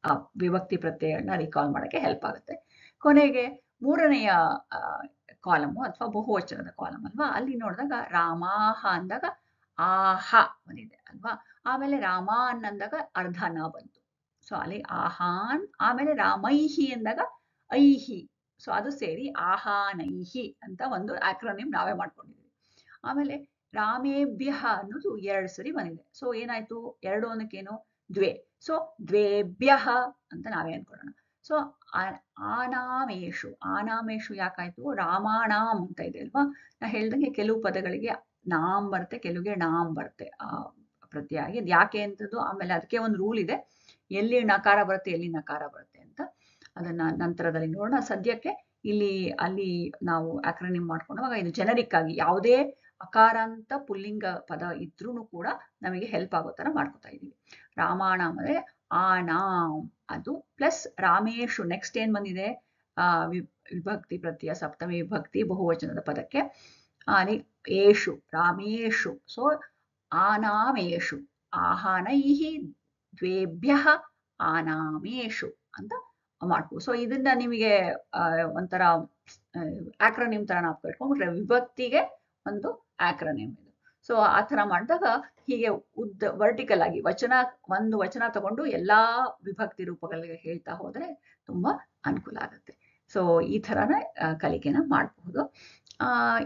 ಆ ವಿಭಕ್ತಿ ಪ್ರತ್ಯಯಗಳನ್ನ ರಿಕಾಲ್ ಮಾಡಕ್ಕೆ ಹೆಲ್ಪ್ ಆಗುತ್ತೆ. ಕೊನೆಗೆ 3ನೆಯ ಕಾಲಮು ಅಥವಾ ಬಹುವಚನದ ಕಾಲಮ್ ಅಲ್ವಾ, ಅಲ್ಲಿ ನೋಡಿದಾಗ ರಾಮಾಹ ಅಂದಾಗ ಆಹ ಬಂದಿದೆ ಅಲ್ವಾ. ಆಮೇಲೆ ರಾಮಾನ್ ಅಂದಾಗ ಅರ್ಧ ನ ಬಂತು, ಸೊ ಅಲ್ಲಿ ಆಹಾನ್. ಆಮೇಲೆ ರಾಮೈಹಿ ಅಂದಾಗ ಐಹಿ, ಸೊ ಅದು ಸೇರಿ ಆಹಾನೈಹಿ ಅಂತ ಒಂದು ಆಕ್ರೋನಿಮ್ ನಾವೇ ಮಾಡ್ಕೊಂಡಿದ್ದೀವಿ. ಆಮೇಲೆ ರಾಮೇಭ್ಯ ಅನ್ನೋದು 2 ಸರಿ ಬಂದಿದೆ. ಸೊ ಏನಾಯ್ತು? 2 ಅನ್ನಕ್ಕೇನು? ದ್ವೇ. ಸೊ ದ್ವೇಭ್ಯ ಅಂತ ನಾವೇ ಅನ್ಕೊಳ್ಳೋಣ. ಸೊ ಆನಾಮೇಶು, ಆನಾಮೇಶು ಯಾಕಾಯ್ತು? ರಾಮಾಣಾಂ ಅಂತ ಇದೆ ಅಲ್ವಾ. ನಾ ಹೇಳ್ದಂಗೆ ಕೆಲವು ಪದಗಳಿಗೆ ನಾಮ್ ಬರುತ್ತೆ, ಕೆಲವಿಗೆ ನಾಮ್ ಬರುತ್ತೆ ಪ್ರತ್ಯಯ ಆಗಿ. ಯಾಕೆ ಅಂತದ್ದು ಆಮೇಲೆ ಅದಕ್ಕೆ ಒಂದು ರೂಲ್ ಇದೆ, ಎಲ್ಲಿ ನಕಾರ ಬರುತ್ತೆ ಎಲ್ಲಿ ನಕಾರ ಬರುತ್ತೆ ಅಂತ. ಅದನ್ನ ನಂತರದಲ್ಲಿ ನೋಡೋಣ. ಸದ್ಯಕ್ಕೆ ಇಲ್ಲಿ ಅಲ್ಲಿ ನಾವು ಆಕ್ರನಿಮ್ ಮಾಡ್ಕೊಂಡಾಗ ಇದು ಜನರಿಕ್ ಆಗಿ ಯಾವುದೇ ಅಕಾರಾಂತ ಪುಲ್ಲಿಂಗ ಪದ ಇದ್ರೂ ಕೂಡ ನಮಗೆ ಹೆಲ್ಪ್ ಆಗೋ ತರ ಮಾಡ್ಕೊತಾ ಇದೀವಿ. ರಾಮಾಣಾಮ್ ಅಂದ್ರೆ ಆನಾಮ್, ಅದು ಪ್ಲಸ್ ರಾಮೇಶು. ನೆಕ್ಸ್ಟ್ ಏನ್ ಬಂದಿದೆ? ವಿಭಕ್ತಿ ಪ್ರತ್ಯಯ ಸಪ್ತಮಿ ವಿಭಕ್ತಿ ಬಹುವಚನದ ಪದಕ್ಕೆ ಏಷು, ರಾಮೇಶು. ಸೊ ಆನಾಮೇಶು, ಆಹಾನೈಹಿ ದ್ವೇಭ್ಯ ಆನಾಮೇಶು ಅಂತ ಮಾಡ್ಬೋದು. ಸೊ ಇದನ್ನ ನಿಮಗೆ ಒಂಥರ ಆಕ್ರನಿಮ್ ತರ ನಾವು ಇಟ್ಕೊಂಡ್ಬಿಟ್ರೆ ವಿಭಕ್ತಿಗೆ ಒಂದು ಆಕ್ರನಿಮ್ ಇದು. ಸೊ ಆ ತರ ಮಾಡಿದಾಗ ಹೀಗೆ ವರ್ಟಿಕಲ್ ಆಗಿ ಒಂದು ವಚನ ತಗೊಂಡು ಎಲ್ಲಾ ವಿಭಕ್ತಿ ರೂಪಗಳಿಗೆ ಹೇಳ್ತಾ ಹೋದ್ರೆ ತುಂಬಾ ಅನುಕೂಲ ಆಗುತ್ತೆ. ಸೊ ಈ ತರನ ಕಲಿಕೆನ ಮಾಡಬಹುದು.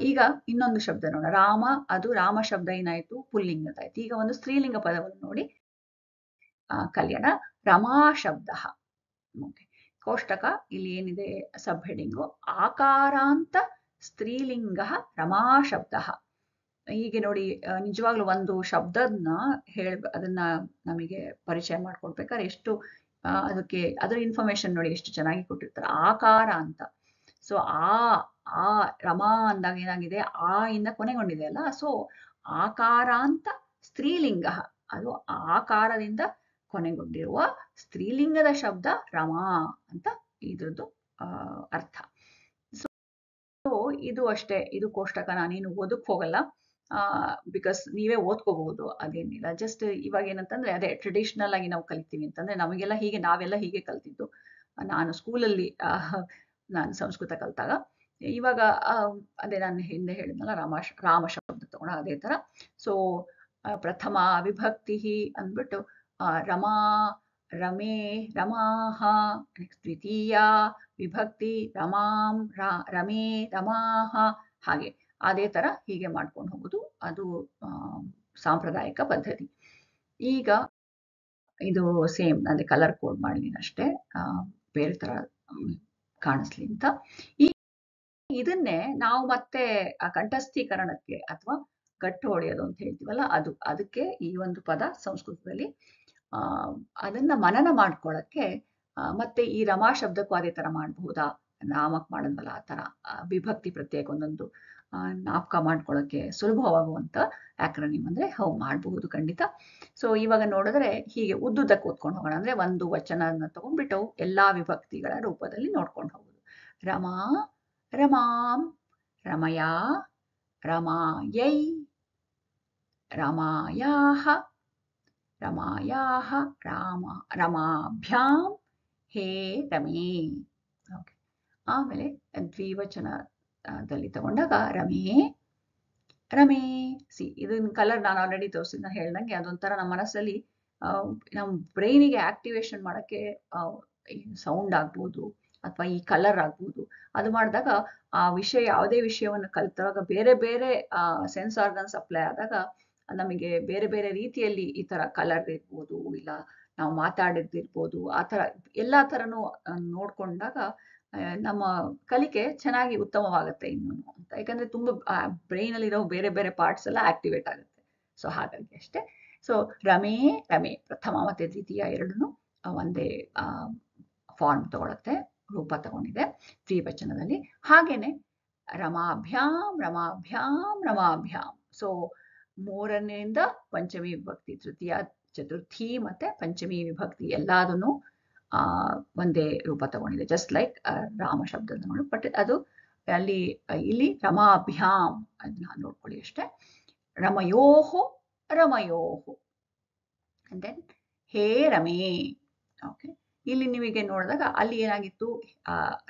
ಈಗ ಇನ್ನೊಂದು ಶಬ್ದ ನೋಡೋಣ. ರಾಮ, ಅದು ರಾಮ ಶಬ್ದ ಏನಾಯ್ತು? ಪುಲ್ಲಿಂಗದಾಯ್ತು. ಈಗ ಒಂದು ಸ್ತ್ರೀಲಿಂಗ ಪದವನ್ನು ನೋಡಿ ಕಲ್ಯಾಣ. ರಮಾ ಶಬ್ದ. ಕೋಷ್ಟಕ ಇಲ್ಲಿ ಏನಿದೆ? ಸಬ್ ಹೆಡಿಂಗು ಆಕಾರಾಂತ ಸ್ತ್ರೀಲಿಂಗ ರಮಾ ಶಬ್ದ. ಹೀಗೆ ನೋಡಿ, ನಿಜವಾಗ್ಲೂ ಒಂದು ಶಬ್ದನ ಅದನ್ನ ನಮಗೆ ಪರಿಚಯ ಮಾಡ್ಕೊಡ್ಬೇಕಾದ್ರೆ ಎಷ್ಟು ಅದಕ್ಕೆ ಅದರ ಇನ್ಫಾರ್ಮೇಶನ್ ನೋಡಿ ಎಷ್ಟು ಚೆನ್ನಾಗಿ ಕೊಟ್ಟಿರ್ತಾರೆ. ಆಕಾರ ಅಂತ. ಸೊ ಆ ರಮಾ ಅಂದಾಗ ಏನಾಗಿದೆ? ಆ ಇಂದ ಕೊನೆಗೊಂಡಿದೆ ಅಲ್ಲ. ಸೊ ಆಕಾರಾಂತ ಸ್ತ್ರೀಲಿಂಗ, ಅದು ಆಕಾರದಿಂದ ಕೊನೆಗೊಂಡಿರುವ ಸ್ತ್ರೀಲಿಂಗದ ಶಬ್ದ ರಮಾ ಅಂತ ಇದ್ರದ್ದು ಅರ್ಥ. ಸೊ ಇದು ಅಷ್ಟೇ, ಇದು ಕೋಷ್ಟಕ. ನಾನೇನು ಓದಕ್ ಹೋಗಲ್ಲ, ಬಿಕಾಸ್ ನೀವೇ ಓದ್ಕೋಬಹುದು, ಅದೇನಿಲ್ಲ. ಜಸ್ಟ್ ಇವಾಗ ಏನಂತಂದ್ರೆ ಅದೇ ಟ್ರೆಡಿಷನಲ್ ಆಗಿ ನಾವು ಕಲಿತೀವಿ ಅಂತಂದ್ರೆ ನಮಗೆಲ್ಲ ಹೀಗೆ, ನಾವೆಲ್ಲ ಹೀಗೆ ಕಲ್ತಿದ್ದು. ನಾನು ಸ್ಕೂಲಲ್ಲಿ ನಾನು ಸಂಸ್ಕೃತ ಕಲ್ತಾಗ ಇವಾಗ ಅದೇ ನಾನು ಹಿಂದೆ ಹೇಳಿದ್ನಲ್ಲ ರಾಮ ಶಬ್ದ ತಗೋಣ, ಅದೇ ತರ. ಸೊ ಪ್ರಥಮ ವಿಭಕ್ತಿ ಅಂದ್ಬಿಟ್ಟು ರಮಾ, ರಮೇ, ರಮಾಹ. ದ್ವಿತೀಯ ವಿಭಕ್ತಿ ರಮಾಂ, ರಮೇ, ರಮಾಹ. ಹಾಗೆ ಅದೇ ತರ ಹೀಗೆ ಮಾಡ್ಕೊಂಡು ಹೋಗುದು, ಅದು ಸಾಂಪ್ರದಾಯಿಕ ಪದ್ಧತಿ. ಈಗ ಇದು ಸೇಮ್ ಅದೇ ಕಲರ್ ಕೋಡ್ ಮಾಡಿದೀನಿ ಅಷ್ಟೇ, ಬೇರೆ ತರ ಕಾಣಿಸ್ಲಿ ಅಂತ. ಇದನ್ನೇ ನಾವು ಮತ್ತೆ ಕಂಠಸ್ಥೀಕರಣಕ್ಕೆ ಅಥವಾ ಗಟ್ಟು ಹೊಡೆಯೋದು ಅಂತ ಹೇಳ್ತೀವಲ್ಲ, ಅದಕ್ಕೆ ಈ ಒಂದು ಪದ ಸಂಸ್ಕೃತದಲ್ಲಿ ಅದನ್ನ ಮನನ ಮಾಡ್ಕೊಳ್ಳಕ್ಕೆ ಮತ್ತೆ ಈ ರಮಾ ಶಬ್ದಕ್ಕೂ ಅದೇ ತರ ಮಾಡಬಹುದಾ? ನಾಮಕ್ ಮಾಡಿದ್ವಲ್ಲ ಆ ತರ ವಿಭಕ್ತಿ ಪ್ರತ್ಯೇಕ ಒಂದೊಂದು ನಾಮಕ ಮಾಡ್ಕೊಳ್ಳಕ್ಕೆ ಸುಲಭವಾಗುವಂತ ಆಕ್ರನಿಮ್ ಅಂದ್ರೆ ಮಾಡಬಹುದು ಖಂಡಿತ. ಸೊ ಇವಾಗ ನೋಡಿದ್ರೆ ಹೀಗೆ ಉದ್ದುದ್ದಕ್ಕೆ ಓದ್ಕೊಂಡು ಹೋಗೋಣ. ಅಂದ್ರೆ ಒಂದು ವಚನ ತಗೊಂಡ್ಬಿಟ್ಟು ಎಲ್ಲಾ ವಿಭಕ್ತಿಗಳ ರೂಪದಲ್ಲಿ ನೋಡ್ಕೊಂಡು ಹೋಗುದು. ರಮಾ, ರಮಾಂ, ರಮಯಾ, ರಮಾಯೈ, ರಮಾಯಾಹ, ರಮಾಯಾಹ, ರಮಾಭ್ಯಾಂ, ಹೇ ರಮೇ. ಓಕೆ. ಆಮೇಲೆ ದ್ವಿವಚನದಲ್ಲಿ ತಗೊಂಡಾಗ ರಮೇ, ರಮೇ. ಇದನ್ನ ಕಲರ್ ನಾನು ಆಲ್ರೆಡಿ ತೋರಿಸಿದ್ನ ಹೇಳ್ದಂಗೆ ಅದೊಂಥರ ನಮ್ಮ ಮನಸ್ಸಲ್ಲಿ ನಮ್ಮ ಬ್ರೈನಿಗೆ ಆಕ್ಟಿವೇಶನ್ ಮಾಡಕ್ಕೆ ಸೌಂಡ್ ಆಗ್ಬೋದು ಅಥವಾ ಈ ಕಲರ್ ಆಗ್ಬೋದು. ಅದು ಮಾಡಿದಾಗ ಆ ವಿಷಯ, ಯಾವುದೇ ವಿಷಯವನ್ನು ಕಲಿತಾಗ ಬೇರೆ ಬೇರೆ ಸೆನ್ಸ್ ಆರ್ಗನ್ಸ್ ಅಪ್ಲೈ ಆದಾಗ ನಮಗೆ ಬೇರೆ ಬೇರೆ ರೀತಿಯಲ್ಲಿ ಈ ತರ ಕಲರ್ ಇರ್ಬೋದು, ಇಲ್ಲ ನಾವು ಮಾತಾಡಿದ್ದಿರ್ಬೋದು, ಆ ತರ ಎಲ್ಲಾ ತರನು ನೋಡ್ಕೊಂಡಾಗ ನಮ್ಮ ಕಲಿಕೆ ಚೆನ್ನಾಗಿ ಉತ್ತಮವಾಗುತ್ತೆ ಇನ್ನೂ ಅಂತ. ಯಾಕಂದ್ರೆ ತುಂಬ ಬ್ರೈನ್ ಅಲ್ಲಿ ಇರೋ ಬೇರೆ ಬೇರೆ ಪಾರ್ಟ್ಸ್ ಎಲ್ಲ ಆಕ್ಟಿವೇಟ್ ಆಗುತ್ತೆ. ಸೊ ಹಾಗಾಗಿ ಅಷ್ಟೇ. ಸೊ ರಮೇ ರಮೇ ಪ್ರಥಮ ಮತ್ತೆ ದ್ವಿತೀಯ ಎರಡೂ ಒಂದೇ ಫಾರ್ಮ್ ತಗೊಳುತ್ತೆ, ರೂಪ ತಗೊಂಡಿದೆ ದ್ವಿವಚನದಲ್ಲಿ. ಹಾಗೇನೆ ರಮಾಭ್ಯಾಂ ರಮಾಭ್ಯಾಂ ರಮಾಭ್ಯಾಂ. ಸೊ ಮೂರನೆಯಿಂದ ಪಂಚಮಿ ವಿಭಕ್ತಿ, ತೃತೀಯ ಚತುರ್ಥಿ ಮತ್ತೆ ಪಂಚಮಿ ವಿಭಕ್ತಿ ಎಲ್ಲದನ್ನು ಒಂದೇ ರೂಪ ತಗೊಂಡಿದೆ. ಜಸ್ಟ್ ಲೈಕ್ ರಾಮ ಶಬ್ದದ ನೋಡಿ, ಬಟ್ ಅದು ಅಲ್ಲಿ ಇಲ್ಲಿ ರಮಾಭ್ಯಾಂ ಅದನ್ನ ನೋಡ್ಕೊಳ್ಳಿ ಅಷ್ಟೇ. ರಮಯೋಹೋ ರಮಯೋಹೋ ಅಂಡ್ ದೆನ್ ಹೇ ರಮೇ. ಓಕೆ, ಇಲ್ಲಿ ನೀವಿಗೆ ನೋಡಿದಾಗ ಅಲ್ಲಿ ಏನಾಗಿತ್ತು,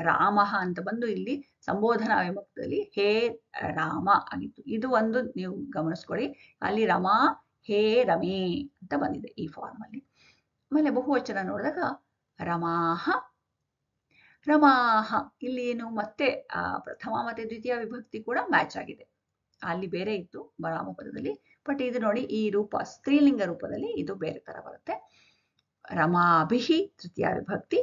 ರಾಮ ಅಂತ ಬಂದು ಇಲ್ಲಿ ಸಂಬೋಧನಾ ವಿಭಕ್ತಿಯಲ್ಲಿ ಹೇ ರಾಮ ಆಗಿತ್ತು. ಇದು ಒಂದು ನೀವು ಗಮನಿಸ್ಕೊಳ್ಳಿ, ಅಲ್ಲಿ ರಮಾ ಹೇ ರಮೇ ಅಂತ ಬಂದಿದೆ ಈ ಫಾರ್ಮ್ ಅಲ್ಲಿ. ಆಮೇಲೆ ಬಹುವಚನ ನೋಡಿದಾಗ ರಮಾಹ ರಮಾಹ. ಇಲ್ಲಿ ಏನು ಮತ್ತೆ ಪ್ರಥಮ ಮತ್ತೆ ದ್ವಿತೀಯ ವಿಭಕ್ತಿ ಕೂಡ ಮ್ಯಾಚ್ ಆಗಿದೆ. ಅಲ್ಲಿ ಬೇರೆ ಇತ್ತು ರಾಮಪದದಲ್ಲಿ, ಬಟ್ ಇದು ನೋಡಿ ಈ ರೂಪ ಸ್ತ್ರೀಲಿಂಗ ರೂಪದಲ್ಲಿ ಇದು ಬೇರೆ ತರ ಬರುತ್ತೆ. ರಮಾಭಿಹಿ ತೃತೀಯ ವಿಭಕ್ತಿ.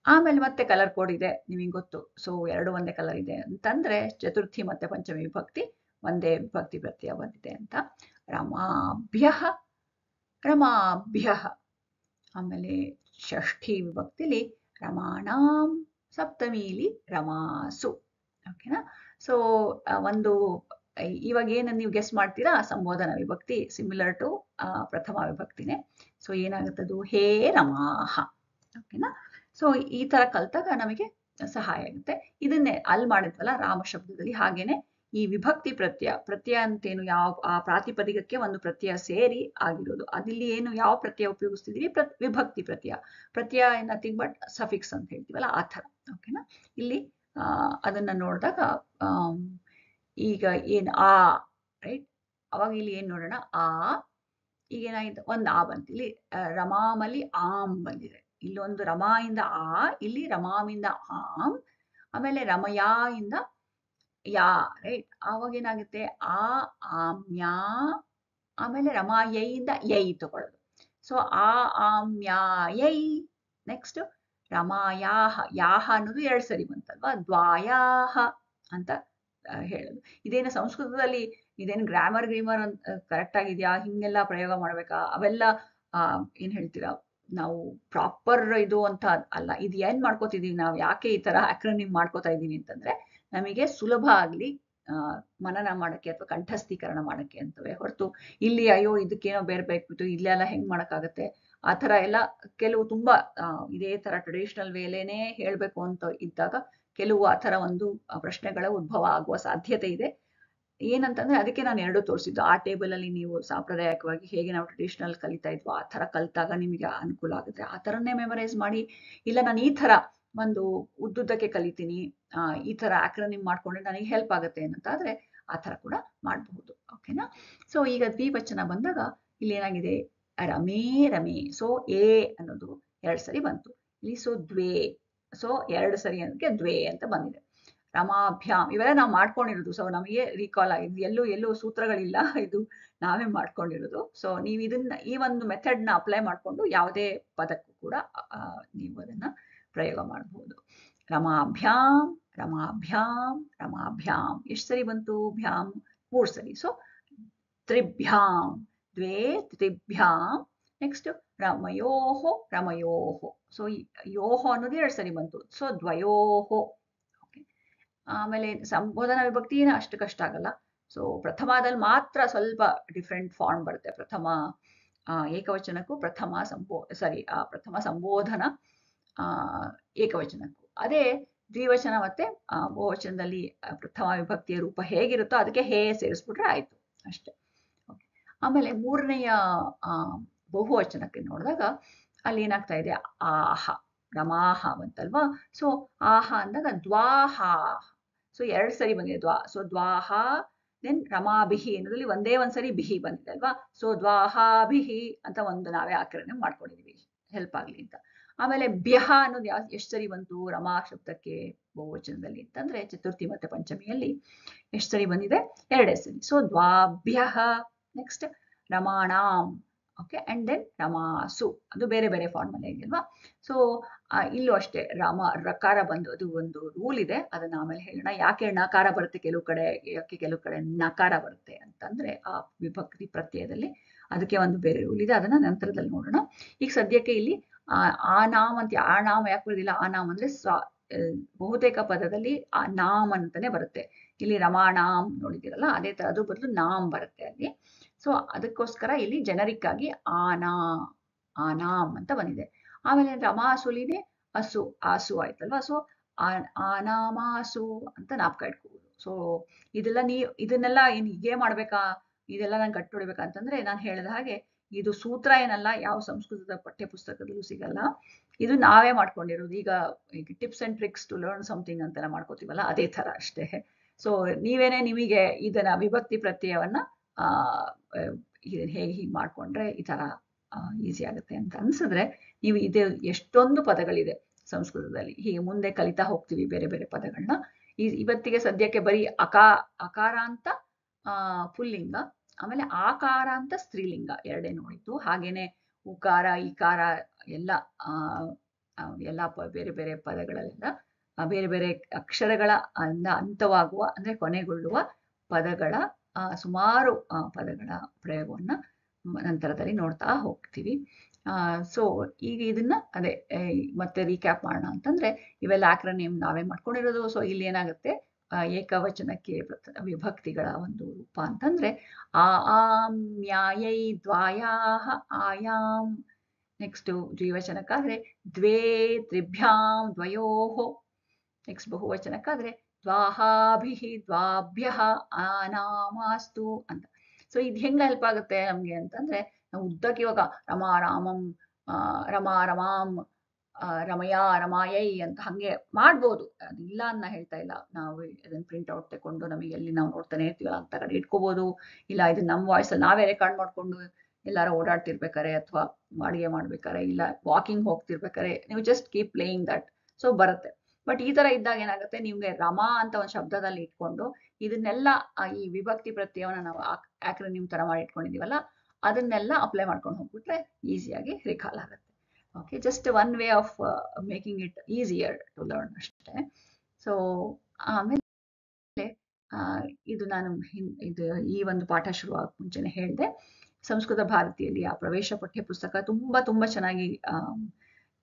ಆಮೇಲೆ ಮತ್ತೆ ಕಲರ್ ಕೋಡ್ ಇದೆ, ನಿಮಗೆ ಗೊತ್ತು. ಸೊ ಎರಡು ಒಂದೇ ಕಲರ್ ಇದೆ ಅಂತಂದ್ರೆ ಚತುರ್ಥಿ ಮತ್ತೆ ಪಂಚಮಿ ವಿಭಕ್ತಿ ಒಂದೇ ವಿಭಕ್ತಿ ಪ್ರತ್ಯಯ ಬಂದಿದೆ ಅಂತ. ರಮಾಭ್ಯ ರಮಾಭ್ಯ. ಆಮೇಲೆ ಷಷ್ಠಿ ವಿಭಕ್ತಿಲಿ ರಮಾಣಾಂ, ಸಪ್ತಮಿಲಿ ರಮಾಸು. ಓಕೆನಾ. ಸೊ ಒಂದು ಇವಾಗ ಏನು ನೀವು ಗೆಸ್ ಮಾಡ್ತೀರಾ, ಸಂಬೋಧನಾ ವಿಭಕ್ತಿ ಸಿಮಿಲರ್ ಟು ಪ್ರಥಮ ವಿಭಕ್ತಿನೇ. ಸೊ ಏನಾಗುತ್ತದು, ಹೇ ರಮಾಹ. ಓಕೆನಾ. ಸೊ ಈ ತರ ಕಲ್ತಾಗ ನಮಗೆ ಸಹಾಯ ಆಗುತ್ತೆ. ಇದನ್ನೇ ಅಲ್ಲಿ ಮಾಡಿದ್ವಲ್ಲ ರಾಮ ಶಬ್ದದಲ್ಲಿ, ಹಾಗೇನೆ ಈ ವಿಭಕ್ತಿ ಪ್ರತ್ಯಯ ಅಂತೇನು, ಯಾವ ಆ ಪ್ರಾತಿಪದಿಕಕ್ಕೆ ಒಂದು ಪ್ರತ್ಯಯ ಸೇರಿ ಆಗಿರೋದು. ಅದಿಲ್ಲಿ ಏನು ಯಾವ ಪ್ರತ್ಯಯ ಉಪಯೋಗಿಸ್ತಿದೀವಿ, ವಿಭಕ್ತಿ ಪ್ರತ್ಯಯ ನಥಿಂಗ್ ಬಟ್ ಸಫಿಕ್ಸ್ ಅಂತ ಹೇಳ್ತೀವಲ್ಲ ಆ ಥರ. ಓಕೆನಾ. ಇಲ್ಲಿ ಅದನ್ನ ನೋಡಿದಾಗ ಈಗ ಏನ್ ರೈಟ್, ಅವಾಗ ಇಲ್ಲಿ ಏನ್ ನೋಡೋಣ, ಈಗ ಏನಾಗಿದೆ, ಒಂದು ಬಂತು ಇಲ್ಲಿ. ರಮಾಮಲ್ಲಿ ಆಮ್ ಬಂದಿದೆ, ಇಲ್ಲೊಂದು ರಮಾ ಇಂದ ಇಲ್ಲಿ ರಮಾಮಿಂದ ಆಮ್, ಆಮೇಲೆ ರಮಯಾ ಇಂದ ಯಾ, ರೈಟ್. ಆವಾಗ ಏನಾಗುತ್ತೆ, ಆಮ್ಯಾ, ಆಮೇಲೆ ರಮಾಯೈಯಿಂದ ಯೈ ತಗೊಳ್ಳೋದು. ಸೊ ಆಮ್ಯಾಯೈ. ನೆಕ್ಸ್ಟ್ ರಮಾಯಾಹ, ಯಾಹ ಅನ್ನೋದು ಎರಡು ಸರಿ ಬಂತಲ್ವಾ, ದ್ವಾಯಾಹ ಅಂತ ಹೇಳೋದು. ಇದೇನು ಸಂಸ್ಕೃತದಲ್ಲಿ ಇದೇನು ಗ್ರಾಮರ್ ಅಂತ ಕರೆಕ್ಟ್ ಆಗಿದ್ಯಾ, ಹಿಂಗೆಲ್ಲ ಪ್ರಯೋಗ ಮಾಡ್ಬೇಕಾ, ಅವೆಲ್ಲ ಏನ್ ಹೇಳ್ತೀರಾ, ನಾವು ಪ್ರಾಪರ್ ಇದು ಅಂತ ಅಲ್ಲ. ಇದು ಏನ್ ಮಾಡ್ಕೋತಿದೀವಿ ನಾವು, ಯಾಕೆ ಈ ತರ ಆಕ್ರನಿಮ್ ಮಾಡ್ಕೋತಾ ಇದೀವಿ ಅಂತಂದ್ರೆ ನಮಗೆ ಸುಲಭ ಆಗ್ಲಿ ಮನನ ಮಾಡಕ್ಕೆ ಅಥವಾ ಕಂಠಸ್ಥೀಕರಣ ಮಾಡಕ್ಕೆ ಅಂತವೇ ಹೊರತು ಇಲ್ಲಿ ಅಯ್ಯೋ ಇದಕ್ಕೇನೋ ಬೇರೆ ಬೇಕ್ಬಿಟ್ಟು ಇಲ್ಲೆಲ್ಲ ಹೆಂಗ್ ಮಾಡಕ್ಕಾಗತ್ತೆ ಆ ತರ ಎಲ್ಲ ಕೆಲವು ತುಂಬಾ ಇದೇ ತರ ಟ್ರೆಡಿಷನಲ್ ವೇಲೇನೆ ಹೇಳ್ಬೇಕು ಅಂತ ಇದ್ದಾಗ ಕೆಲವು ಆ ತರ ಒಂದು ಪ್ರಶ್ನೆಗಳ ಉದ್ಭವ ಆಗುವ ಸಾಧ್ಯತೆ ಇದೆ. ಏನಂತಂದ್ರೆ ಅದಕ್ಕೆ ನಾನು ಎರಡು ತೋರಿಸಿದ್ದು. ಆ ಟೇಬಲ್ ಅಲ್ಲಿ ನೀವು ಸಾಂಪ್ರದಾಯಿಕವಾಗಿ ಹೇಗೆ ನಾವು ಟ್ರೆಡಿಷನಲ್ ಕಲಿತಾ ಇದ್ವೋ ಆ ತರ ಕಲಿತಾಗ ನಿಮಗೆ ಅನುಕೂಲ ಆಗುತ್ತೆ. ಆ ತರನೇ ಮೆಮರೈಸ್ ಮಾಡಿ, ಇಲ್ಲ ನಾನು ಈ ತರ ಒಂದು ಉದ್ದುದ್ದಕ್ಕೆ ಕಲಿತೀನಿ, ಈ ತರ ಆಕ್ರನಿಮ್ ಮಾಡ್ಕೊಂಡ್ರೆ ನನಗೆ ಹೆಲ್ಪ್ ಆಗುತ್ತೆ ಅನ್ನೋದಾದ್ರೆ ಆ ತರ ಕೂಡ ಮಾಡಬಹುದು. ಓಕೆನಾ. ಸೊ ಈಗ ದ್ವಿವಚನ ಬಂದಾಗ ಇಲ್ಲಿ ಏನಾಗಿದೆ, ರಮೇ ರಮೇ. ಸೊ ಎ ಅನ್ನೋದು ಎರಡು ಸರಿ ಬಂತು ಇಲ್ಲಿ. ಸೊ ದ್ವೇ, ಸೊ ಎರಡು ಸರಿ ಅನ್ನೋದಕ್ಕೆ ದ್ವೇ ಅಂತ ಬಂದಿದೆ. ರಮಾಭ್ಯಾಮ್ ಇವೆಲ್ಲ ನಾವು ಮಾಡ್ಕೊಂಡಿರೋದು. ಸೊ ನಮಗೆ ರೀಕಾಲ್ ಆಗಿದೆ, ಎಲ್ಲೂ ಸೂತ್ರಗಳಿಲ್ಲ, ಇದು ನಾವೇ ಮಾಡ್ಕೊಂಡಿರೋದು. ಸೊ ನೀವು ಇದನ್ನ ಈ ಒಂದು ಮೆಥಡ್ ನ ಅಪ್ಲೈ ಮಾಡ್ಕೊಂಡು ಯಾವುದೇ ಪದಕ್ಕೂ ಕೂಡ ನೀವು ಅದನ್ನ ಪ್ರಯೋಗ ಮಾಡಬಹುದು. ರಮಾಭ್ಯಾಮ್ ರಮಾಭ್ಯಾಮ್ ರಮಾಭ್ಯಾಮ್. ಎಷ್ಟು ಸರಿ ಬಂತು, ಭ್ಯಾಮ್ ಮೂರು ಸರಿ. ಸೊ ತ್ರಿಭ್ಯಾಮ್, ದ್ವೇ ತ್ರಿಭ್ಯಾಮ್. ನೆಕ್ಸ್ಟ್ ರಮಯೋಹೋ ರಮಯೋಹೋ. ಸೊ ಯೋಹೋ ಅನ್ನೋದು ಎರಡು ಸರಿ ಬಂತು. ಸೊ ದ್ವಯೋಹೋ. ಆಮೇಲೆ ಸಂಬೋಧನಾ ವಿಭಕ್ತಿ ಅಷ್ಟು ಕಷ್ಟ ಆಗಲ್ಲ. ಸೊ ಪ್ರಥಮದಲ್ಲಿ ಮಾತ್ರ ಸ್ವಲ್ಪ ಡಿಫ್ರೆಂಟ್ ಫಾರ್ಮ್ ಬರುತ್ತೆ. ಪ್ರಥಮ ಏಕವಚನಕ್ಕೂ ಪ್ರಥಮ ಸಂಬೋಧನ ಏಕವಚನಕ್ಕೂ. ಅದೇ ದ್ವಿವಚನ ಮತ್ತೆ ಬಹುವಚನದಲ್ಲಿ ಪ್ರಥಮ ವಿಭಕ್ತಿಯ ರೂಪ ಹೇಗಿರುತ್ತೋ ಅದಕ್ಕೆ ಹೇ ಸೇರಿಸ್ಬಿಟ್ರೆ ಆಯ್ತು ಅಷ್ಟೇ. ಆಮೇಲೆ ಮೂರನೆಯ ಬಹುವಚನಕ್ಕೆ ನೋಡಿದಾಗ ಅಲ್ಲಿ ಏನಾಗ್ತಾ ಇದೆ, ಆಹ ರಮಾಹ ಬಂತಲ್ವಾ. ಸೊ ಆಹ ಅಂದಾಗ ದ್ವಾಹ. ಸೊ ಎರಡು ಸರಿ ಬಂದಿದೆ ದ್ವಾ. ಸೊ ದ್ವಾಹ ದೆನ್ ರಮಾಭಿಹಿ ಅನ್ನೋದ್ರಲ್ಲಿ ಒಂದೇ ಒಂದ್ಸರಿ ಬಿಹಿ ಬಂದಿದೆ ಅಲ್ವಾ. ಸೊ ದ್ವಾಹಾಭಿಹಿ ಅಂತ ಒಂದು ನಾವೇ ಆಕರಣೆ ಮಾಡ್ಕೊಂಡಿದೀವಿ ಹೆಲ್ಪ್ ಆಗ್ಲಿ ಅಂತ. ಆಮೇಲೆ ಬ್ಯಹ ಅನ್ನೋದು ಎಷ್ಟು ಸರಿ ಬಂತು ರಮಾ ಶಬ್ದಕ್ಕೆ ಬಹುವಚನದಲ್ಲಿ ಅಂತಂದ್ರೆ ಚತುರ್ಥಿ ಮತ್ತೆ ಪಂಚಮಿಯಲ್ಲಿ ಎಷ್ಟು ಸರಿ ಬಂದಿದೆ, ಎರಡೇ ಸರಿ. ಸೊ ದ್ವಾಭ್ಯಃ. ನೆಕ್ಸ್ಟ್ ರಮಾಣಾಂ, ಓಕೆ, ಅಂಡ್ ದೆನ್ ರಮಾಸು, ಅದು ಬೇರೆ ಬೇರೆ ಫಾರ್ಮಲ್ಲಿ ಇದೆಯಲ್ವಾ. ಸೊ ಇಲ್ಲೂ ಅಷ್ಟೇ ರಕಾರ ಬಂದು ಅದು ಒಂದು ರೂಲ್ ಇದೆ, ಅದನ್ನ ಆಮೇಲೆ ಹೇಳೋಣ. ಯಾಕೆ ನಕಾರ ಬರುತ್ತೆ ಕೆಲವು ಕಡೆ, ಯಾಕೆ ಕೆಲವು ಕಡೆ ನಕಾರ ಬರುತ್ತೆ ಅಂತಂದ್ರೆ ಆ ವಿಭಕ್ತಿ ಪ್ರತ್ಯಯದಲ್ಲಿ ಅದಕ್ಕೆ ಒಂದು ಬೇರೆ ರೂಲ್ ಇದೆ, ಅದನ್ನ ನಂತರದಲ್ಲಿ ನೋಡೋಣ. ಈಗ ಸದ್ಯಕ್ಕೆ ಇಲ್ಲಿ ಆ ನಾಮ್ ಅಂತ, ಆ ನಾಮ ಯಾಕೆ ಬರೋದಿಲ್ಲ, ಆ ನಾಮ್ ಅಂದ್ರೆ ಬಹುತೇಕ ಪದದಲ್ಲಿ ಆ ನಾಮ್ ಅಂತಾನೆ ಬರುತ್ತೆ. ಇಲ್ಲಿ ರಮಾನಾಮ್ ನೋಡಿದಿರಲ್ಲ, ಅದೇ ತರ ಅದು ಬದಲು ನಾಮ್ ಬರುತ್ತೆ ಅಲ್ಲಿ. ಸೊ ಅದಕ್ಕೋಸ್ಕರ ಇಲ್ಲಿ ಜನರಿಕ್ ಆಗಿ ಆನಾಮ್ ಅಂತ ಬಂದಿದೆ. ಆಮೇಲೆ ರಮಾಸುಲಿದೆ ಹಸು, ಆಸು ಆಯ್ತಲ್ವಾ. ಸೊ ಆನಾಮಾಸು ಅಂತ ನಾಪಕ ಇಟ್ಕೋಬಹುದು. ಸೊ ಇದನ್ನೆಲ್ಲ ಏನ್ ಹೀಗೆ ಮಾಡ್ಬೇಕಾ, ಇದೆಲ್ಲ ನಾನು ಕಟ್ ಹೊಡಿಬೇಕಂತಂದ್ರೆ ನಾನು ಹೇಳಿದ ಹಾಗೆ ಇದು ಸೂತ್ರ ಏನಲ್ಲ, ಯಾವ ಸಂಸ್ಕೃತದ ಪಠ್ಯ ಪುಸ್ತಕದಲ್ಲೂ ಸಿಗಲ್ಲ. ಇದು ನಾವೇ ಮಾಡ್ಕೊಂಡಿರೋದು. ಈಗ tips and tricks to learn something ಅಂತೆಲ್ಲ ಮಾಡ್ಕೋತೀವಲ್ಲ, ಅದೇ ತರ ಅಷ್ಟೇ. ಸೊ ನೀವೇನೆ ನಿಮಗೆ ಇದನ್ನ ವಿಭಕ್ತಿ ಪ್ರತ್ಯಯವನ್ನ ಹೇಗೆ ಹೀಗೆ ಮಾಡ್ಕೊಂಡ್ರೆ ಈ ತರ ಈಸಿ ಆಗುತ್ತೆ ಅಂತ ಅನ್ಸಿದ್ರೆ, ನೀವು ಇದೇ ಎಷ್ಟೊಂದು ಪದಗಳಿದೆ ಸಂಸ್ಕೃತದಲ್ಲಿ, ಹೀಗೆ ಮುಂದೆ ಕಲಿತಾ ಹೋಗ್ತೀವಿ ಬೇರೆ ಬೇರೆ ಪದಗಳನ್ನ. ಇವತ್ತಿಗೆ ಸದ್ಯಕ್ಕೆ ಬರೀ ಅಕಾರ ಅಂತ ಪುಲ್ಲಿಂಗ, ಆಮೇಲೆ ಆಕಾರ ಅಂತ ಸ್ತ್ರೀಲಿಂಗ ಎರಡೇ ನೋಡಿದ್ದು. ಹಾಗೇನೆ ಉಕಾರ ಈಕಾರ ಎಲ್ಲ ಬೇರೆ ಬೇರೆ ಪದಗಳಲ್ಲೆಲ್ಲ ಬೇರೆ ಬೇರೆ ಅಕ್ಷರಗಳ ಅಂತವಾಗುವ ಅಂದ್ರೆ ಕೊನೆಗೊಳ್ಳುವ ಪದಗಳ ಸುಮಾರು ಪದಗಳ ಪ್ರಯೋಗವನ್ನ ನಂತರದಲ್ಲಿ ನೋಡ್ತಾ ಹೋಗ್ತೀವಿ. ಸೊ ಈಗ ಇದನ್ನ ಅದೇ ಮತ್ತೆ ರೀಕ್ಯಾಪ್ ಮಾಡೋಣ ಅಂತಂದ್ರೆ, ಇವೆಲ್ಲ ಆಕ್ರನೇಮ್ ನಾವೇ ಮಾಡ್ಕೊಂಡಿರೋದು. ಸೊ ಇಲ್ಲಿ ಏನಾಗುತ್ತೆ, ಏಕವಚನಕ್ಕೆ ವಿಭಕ್ತಿಗಳ ಒಂದು ರೂಪ ಅಂತಂದ್ರೆ ಆಮ್ ನ್ಯಾಯೈ ದ್ವಾಯಾಹ ಆಯಾಮ್. ನೆಕ್ಸ್ಟ್ ದ್ವಿವಚನಕ್ಕಾದ್ರೆ ದ್ವೇ ತ್ರಿಭ್ಯಾಂ ದ್ವಯೋಹೋ. ನೆಕ್ಸ್ಟ್ ಬಹುವಚನಕ್ಕಾದ್ರೆ ದ್ವಾಹಾಭಿಃ ದ್ವಾಭ್ಯಃ ಆನಾಮಾಸ್ತು ಅಂತ. ಸೊ ಇದು ಹೆಂಗ್ ಹೆಲ್ಪ್ ಆಗುತ್ತೆ ನಮ್ಗೆ ಅಂತಂದ್ರೆ, ನಾವು ಉದ್ದಕ್ಕೆ ಇವಾಗ ರಮಾರಾಮಂ, ರಮಾರಮಾಂ, ರಮಯಾ ರಮಾಯೈ ಅಂತ ಹಂಗೆ ಮಾಡ್ಬೋದು, ಅದಿಲ್ಲ ಅನ್ನ ಹೇಳ್ತಾ ಇಲ್ಲ. ನಾವು ಅದನ್ನ ಪ್ರಿಂಟ್ ಔಟ್ ತಗೊಂಡು ನಮಗೆ ಎಲ್ಲಿ ನಾವು ನೋಡ್ತಾನೆ ಇರ್ತೀವಲ್ಲ ಅಂತ ಕಡೆ ಇಟ್ಕೋಬಹುದು. ಇಲ್ಲ ಇದನ್ನ ನಮ್ಮ ವಾಯ್ಸ್ ಅಲ್ಲಿ ನಾವೇ ರೆಕಾರ್ಡ್ ಮಾಡ್ಕೊಂಡು ಎಲ್ಲಾರ ಓಡಾಡ್ತಿರ್ಬೇಕಾರೆ ಅಥವಾ ಅಡಿಗೆ ಮಾಡ್ಬೇಕಾರೆ ಇಲ್ಲ ವಾಕಿಂಗ್ ಹೋಗ್ತಿರ್ಬೇಕಾರೆ ನೀವು just keep playing that, so ಬರುತ್ತೆ. ಬಟ್ ಈ ತರ ಇದ್ದಾಗ ಏನಾಗುತ್ತೆ, ನಿಮ್ಗೆ ರಮಾ ಅಂತ ಒಂದು ಶಬ್ದದಲ್ಲಿ ಇಟ್ಕೊಂಡು ಇದನ್ನೆಲ್ಲ ಈ ವಿಭಕ್ತಿ ಪ್ರತ್ಯಯವನ್ನ ನಾವು ಆಕ್ರನಿಮ್ ತರ ಮಾಡಿ ಇಟ್ಕೊಂಡಿದೀವಲ್ಲ, ಅದನ್ನೆಲ್ಲ ಅಪ್ಲೈ ಮಾಡ್ಕೊಂಡು ಹೋಗ್ಬಿಟ್ರೆ ಈಸಿಯಾಗಿ ರಿಕಾಲ್ ಆಗುತ್ತೆ. Okay, just one way of making it easier to learn ಅಷ್ಟೇ. ಸೊ ಆಮೇಲೆ ಇದು ನಾನು ಈ ಒಂದು ಪಾಠ ಶುರುವಾಗ ಮುಂಚೆನೆ ಹೇಳಿದೆ, ಸಂಸ್ಕೃತ ಭಾರತಿಯಲ್ಲಿ ಆ ಪ್ರವೇಶ ಪಠ್ಯ ಪುಸ್ತಕ ತುಂಬಾ ಚೆನ್ನಾಗಿ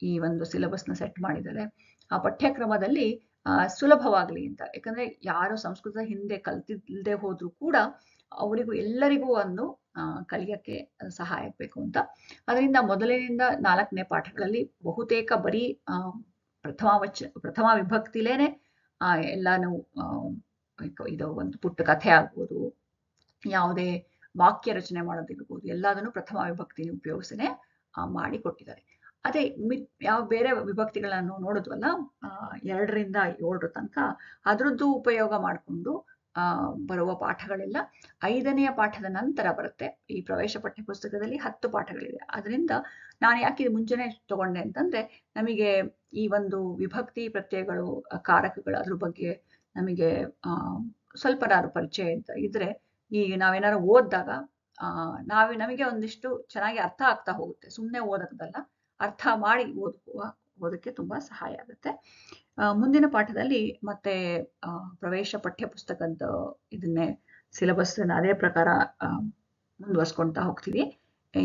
ಈ ಒಂದು ಸಿಲೆಬಸ್ನ ಸೆಟ್ ಮಾಡಿದ್ದಾರೆ. ಆ ಪಠ್ಯಕ್ರಮದಲ್ಲಿ ಸುಲಭವಾಗ್ಲಿ ಅಂತ, ಯಾಕಂದ್ರೆ ಯಾರು ಸಂಸ್ಕೃತ ಹಿಂದೆ ಕಲ್ತಿಲ್ದೆ ಹೋದ್ರು ಕೂಡ ಅವರಿಗೂ ಎಲ್ಲರಿಗೂ ಒಂದು ಕಲಿಯಕ್ಕೆ ಸಹಾಯ ಆಗ್ಬೇಕು ಅಂತ. ಅದರಿಂದ ಮೊದಲಿನಿಂದ 4ನೇ ಪಾಠಗಳಲ್ಲಿ ಬಹುತೇಕ ಬರೀ ಪ್ರಥಮ ವಿಭಕ್ತಿಲೇನೆ ಎಲ್ಲಾನು ಇದು ಒಂದು ಪುಟ್ಟ ಕಥೆ ಆಗ್ಬೋದು, ಯಾವುದೇ ವಾಕ್ಯ ರಚನೆ ಮಾಡೋದಿರ್ಬೋದು, ಎಲ್ಲದನ್ನು ಪ್ರಥಮ ವಿಭಕ್ತಿ ಉಪಯೋಗಿಸನೆ ಮಾಡಿ ಕೊಟ್ಟಿದ್ದಾರೆ. ಅದೇ ಯಾವ ಬೇರೆ ವಿಭಕ್ತಿಗಳನ್ನು ನೋಡಿದ್ವಲ್ಲ 2ರಿಂದ 7 ತನಕ, ಅದರದ್ದು ಉಪಯೋಗ ಮಾಡಿಕೊಂಡು ಬರುವ ಪಾಠಗಳೆಲ್ಲ 5ನೇ ಪಾಠದ ನಂತರ ಬರುತ್ತೆ. ಈ ಪ್ರವೇಶ ಪಠ್ಯ ಪುಸ್ತಕದಲ್ಲಿ 10 ಪಾಠಗಳಿದೆ. ಅದರಿಂದ ನಾನು ಯಾಕೆ ಮುಂಚೆನೆ ತಗೊಂಡೆ ಅಂತಂದ್ರೆ, ನಮಗೆ ಈ ಒಂದು ವಿಭಕ್ತಿ ಪ್ರತ್ಯಯಗಳು ಕಾರಕಗಳು ಅದ್ರ ಬಗ್ಗೆ ನಮಗೆ ಸ್ವಲ್ಪನಾರು ಪರಿಚಯ ಅಂತ ಇದ್ರೆ, ಈಗ ನಾವೇನಾದ್ರು ಓದಿದಾಗ ನಮಗೆ ಒಂದಿಷ್ಟು ಚೆನ್ನಾಗಿ ಅರ್ಥ ಆಗ್ತಾ ಹೋಗುತ್ತೆ. ಸುಮ್ಮನೆ ಓದೋದಲ್ಲ, ಅರ್ಥ ಮಾಡಿ ಓದಕ್ಕೆ ತುಂಬಾ ಸಹಾಯ ಆಗುತ್ತೆ. ಮುಂದಿನ ಪಾಠದಲ್ಲಿ ಮತ್ತೆ ಪ್ರವೇಶ ಪಠ್ಯ ಪುಸ್ತಕದ ಇದನ್ನೇ ಸಿಲೆಬಸ್ ಅದೇ ಪ್ರಕಾರ ಮುಂದುವರ್ಸ್ಕೊಳ್ತಾ ಹೋಗ್ತೀವಿ.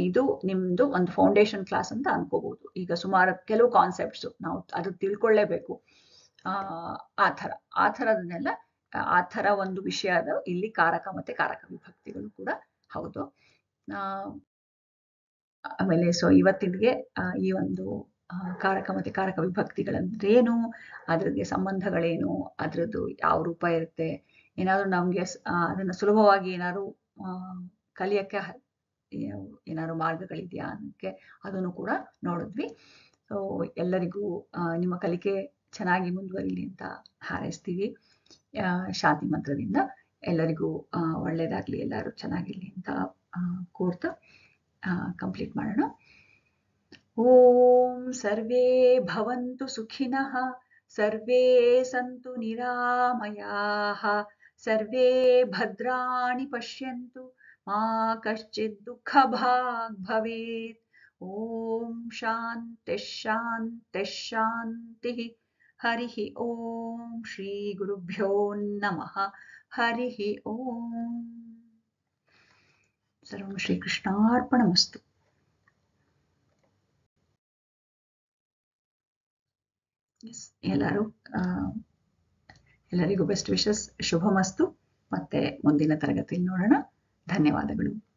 ಇದು ನಿಮ್ದು ಒಂದು ಫೌಂಡೇಶನ್ ಕ್ಲಾಸ್ ಅಂತ ಅನ್ಕೋಬಹುದು. ಈಗ ಸುಮಾರು ಕೆಲವು ಕಾನ್ಸೆಪ್ಟ್ಸ್ ನಾವು ಅದು ತಿಳ್ಕೊಳ್ಳೇಬೇಕು. ಆ ಥರದನ್ನೆಲ್ಲ ಆ ಥರ ಒಂದು ವಿಷಯದ ಇಲ್ಲಿ ಕಾರಕ ಮತ್ತೆ ಕಾರಕ ವಿಭಕ್ತಿಗಳು ಕೂಡ ಹೌದು. ಆಮೇಲೆ ಸೊ ಇವತ್ತಿಗೆ ಈ ಒಂದು ಕಾರಕ ಮತ್ತೆ ಕಾರಕ ವಿಭಕ್ತಿಗಳಂದ್ರೇನು, ಅದ್ರಿಗೆ ಸಂಬಂಧಗಳೇನು, ಅದ್ರದ್ದು ಯಾವ ರೂಪ ಇರುತ್ತೆ, ಏನಾದ್ರು ನಮ್ಗೆ ಅದನ್ನ ಸುಲಭವಾಗಿ ಏನಾದ್ರು ಕಲಿಯಕ್ಕೆ ಏನಾದ್ರು ಮಾರ್ಗಗಳಿದೆಯಾ ಅನ್ನೋಕ್ಕೆ ಅದನ್ನು ಕೂಡ ನೋಡಿದ್ವಿ. ಸೊ ಎಲ್ಲರಿಗೂ ನಿಮ್ಮ ಕಲಿಕೆ ಚೆನ್ನಾಗಿ ಮುಂದುವರಿಲಿ ಅಂತ ಹಾರೈಸ್ತೀವಿ. ಶಾಂತಿ ಮಂತ್ರದಿಂದ ಎಲ್ಲರಿಗೂ ಒಳ್ಳೇದಾಗ್ಲಿ, ಎಲ್ಲರೂ ಚೆನ್ನಾಗಿರ್ಲಿ ಅಂತ ಕೋರ್ತಾ ಕಂಪ್ಲೀಟ್ ಮಾಡೋಣ. ಓಂ ಸರ್ವೇ ಭವಂತು ಸುಖಿನಃ, ಸರ್ವೇ ಸಂತು ನಿರಾಮಯಾಃ, ಸರ್ವೇ ಭದ್ರಾಣಿ ಪಶ್ಯಂತು मा कश्चित् दुःखभाग् भवेत्। ॐ शान्तिः शान्तिः शान्तिः। हरिः ॐ श्रीगुरुभ्यो नमः। हरिः ॐ। सर्वं श्रीकृष्णार्पणमस्तु। ಎಲ್ಲರಿಗೂ ಬೆಸ್ಟ್ ವಿಶಸ್, ಶುಭಮಸ್ತು. ಮತ್ತೆ ಮುಂದಿನ ತರಗತಿಯಲ್ಲಿ ನೋಡೋಣ. ಧನ್ಯವಾದಗಳು.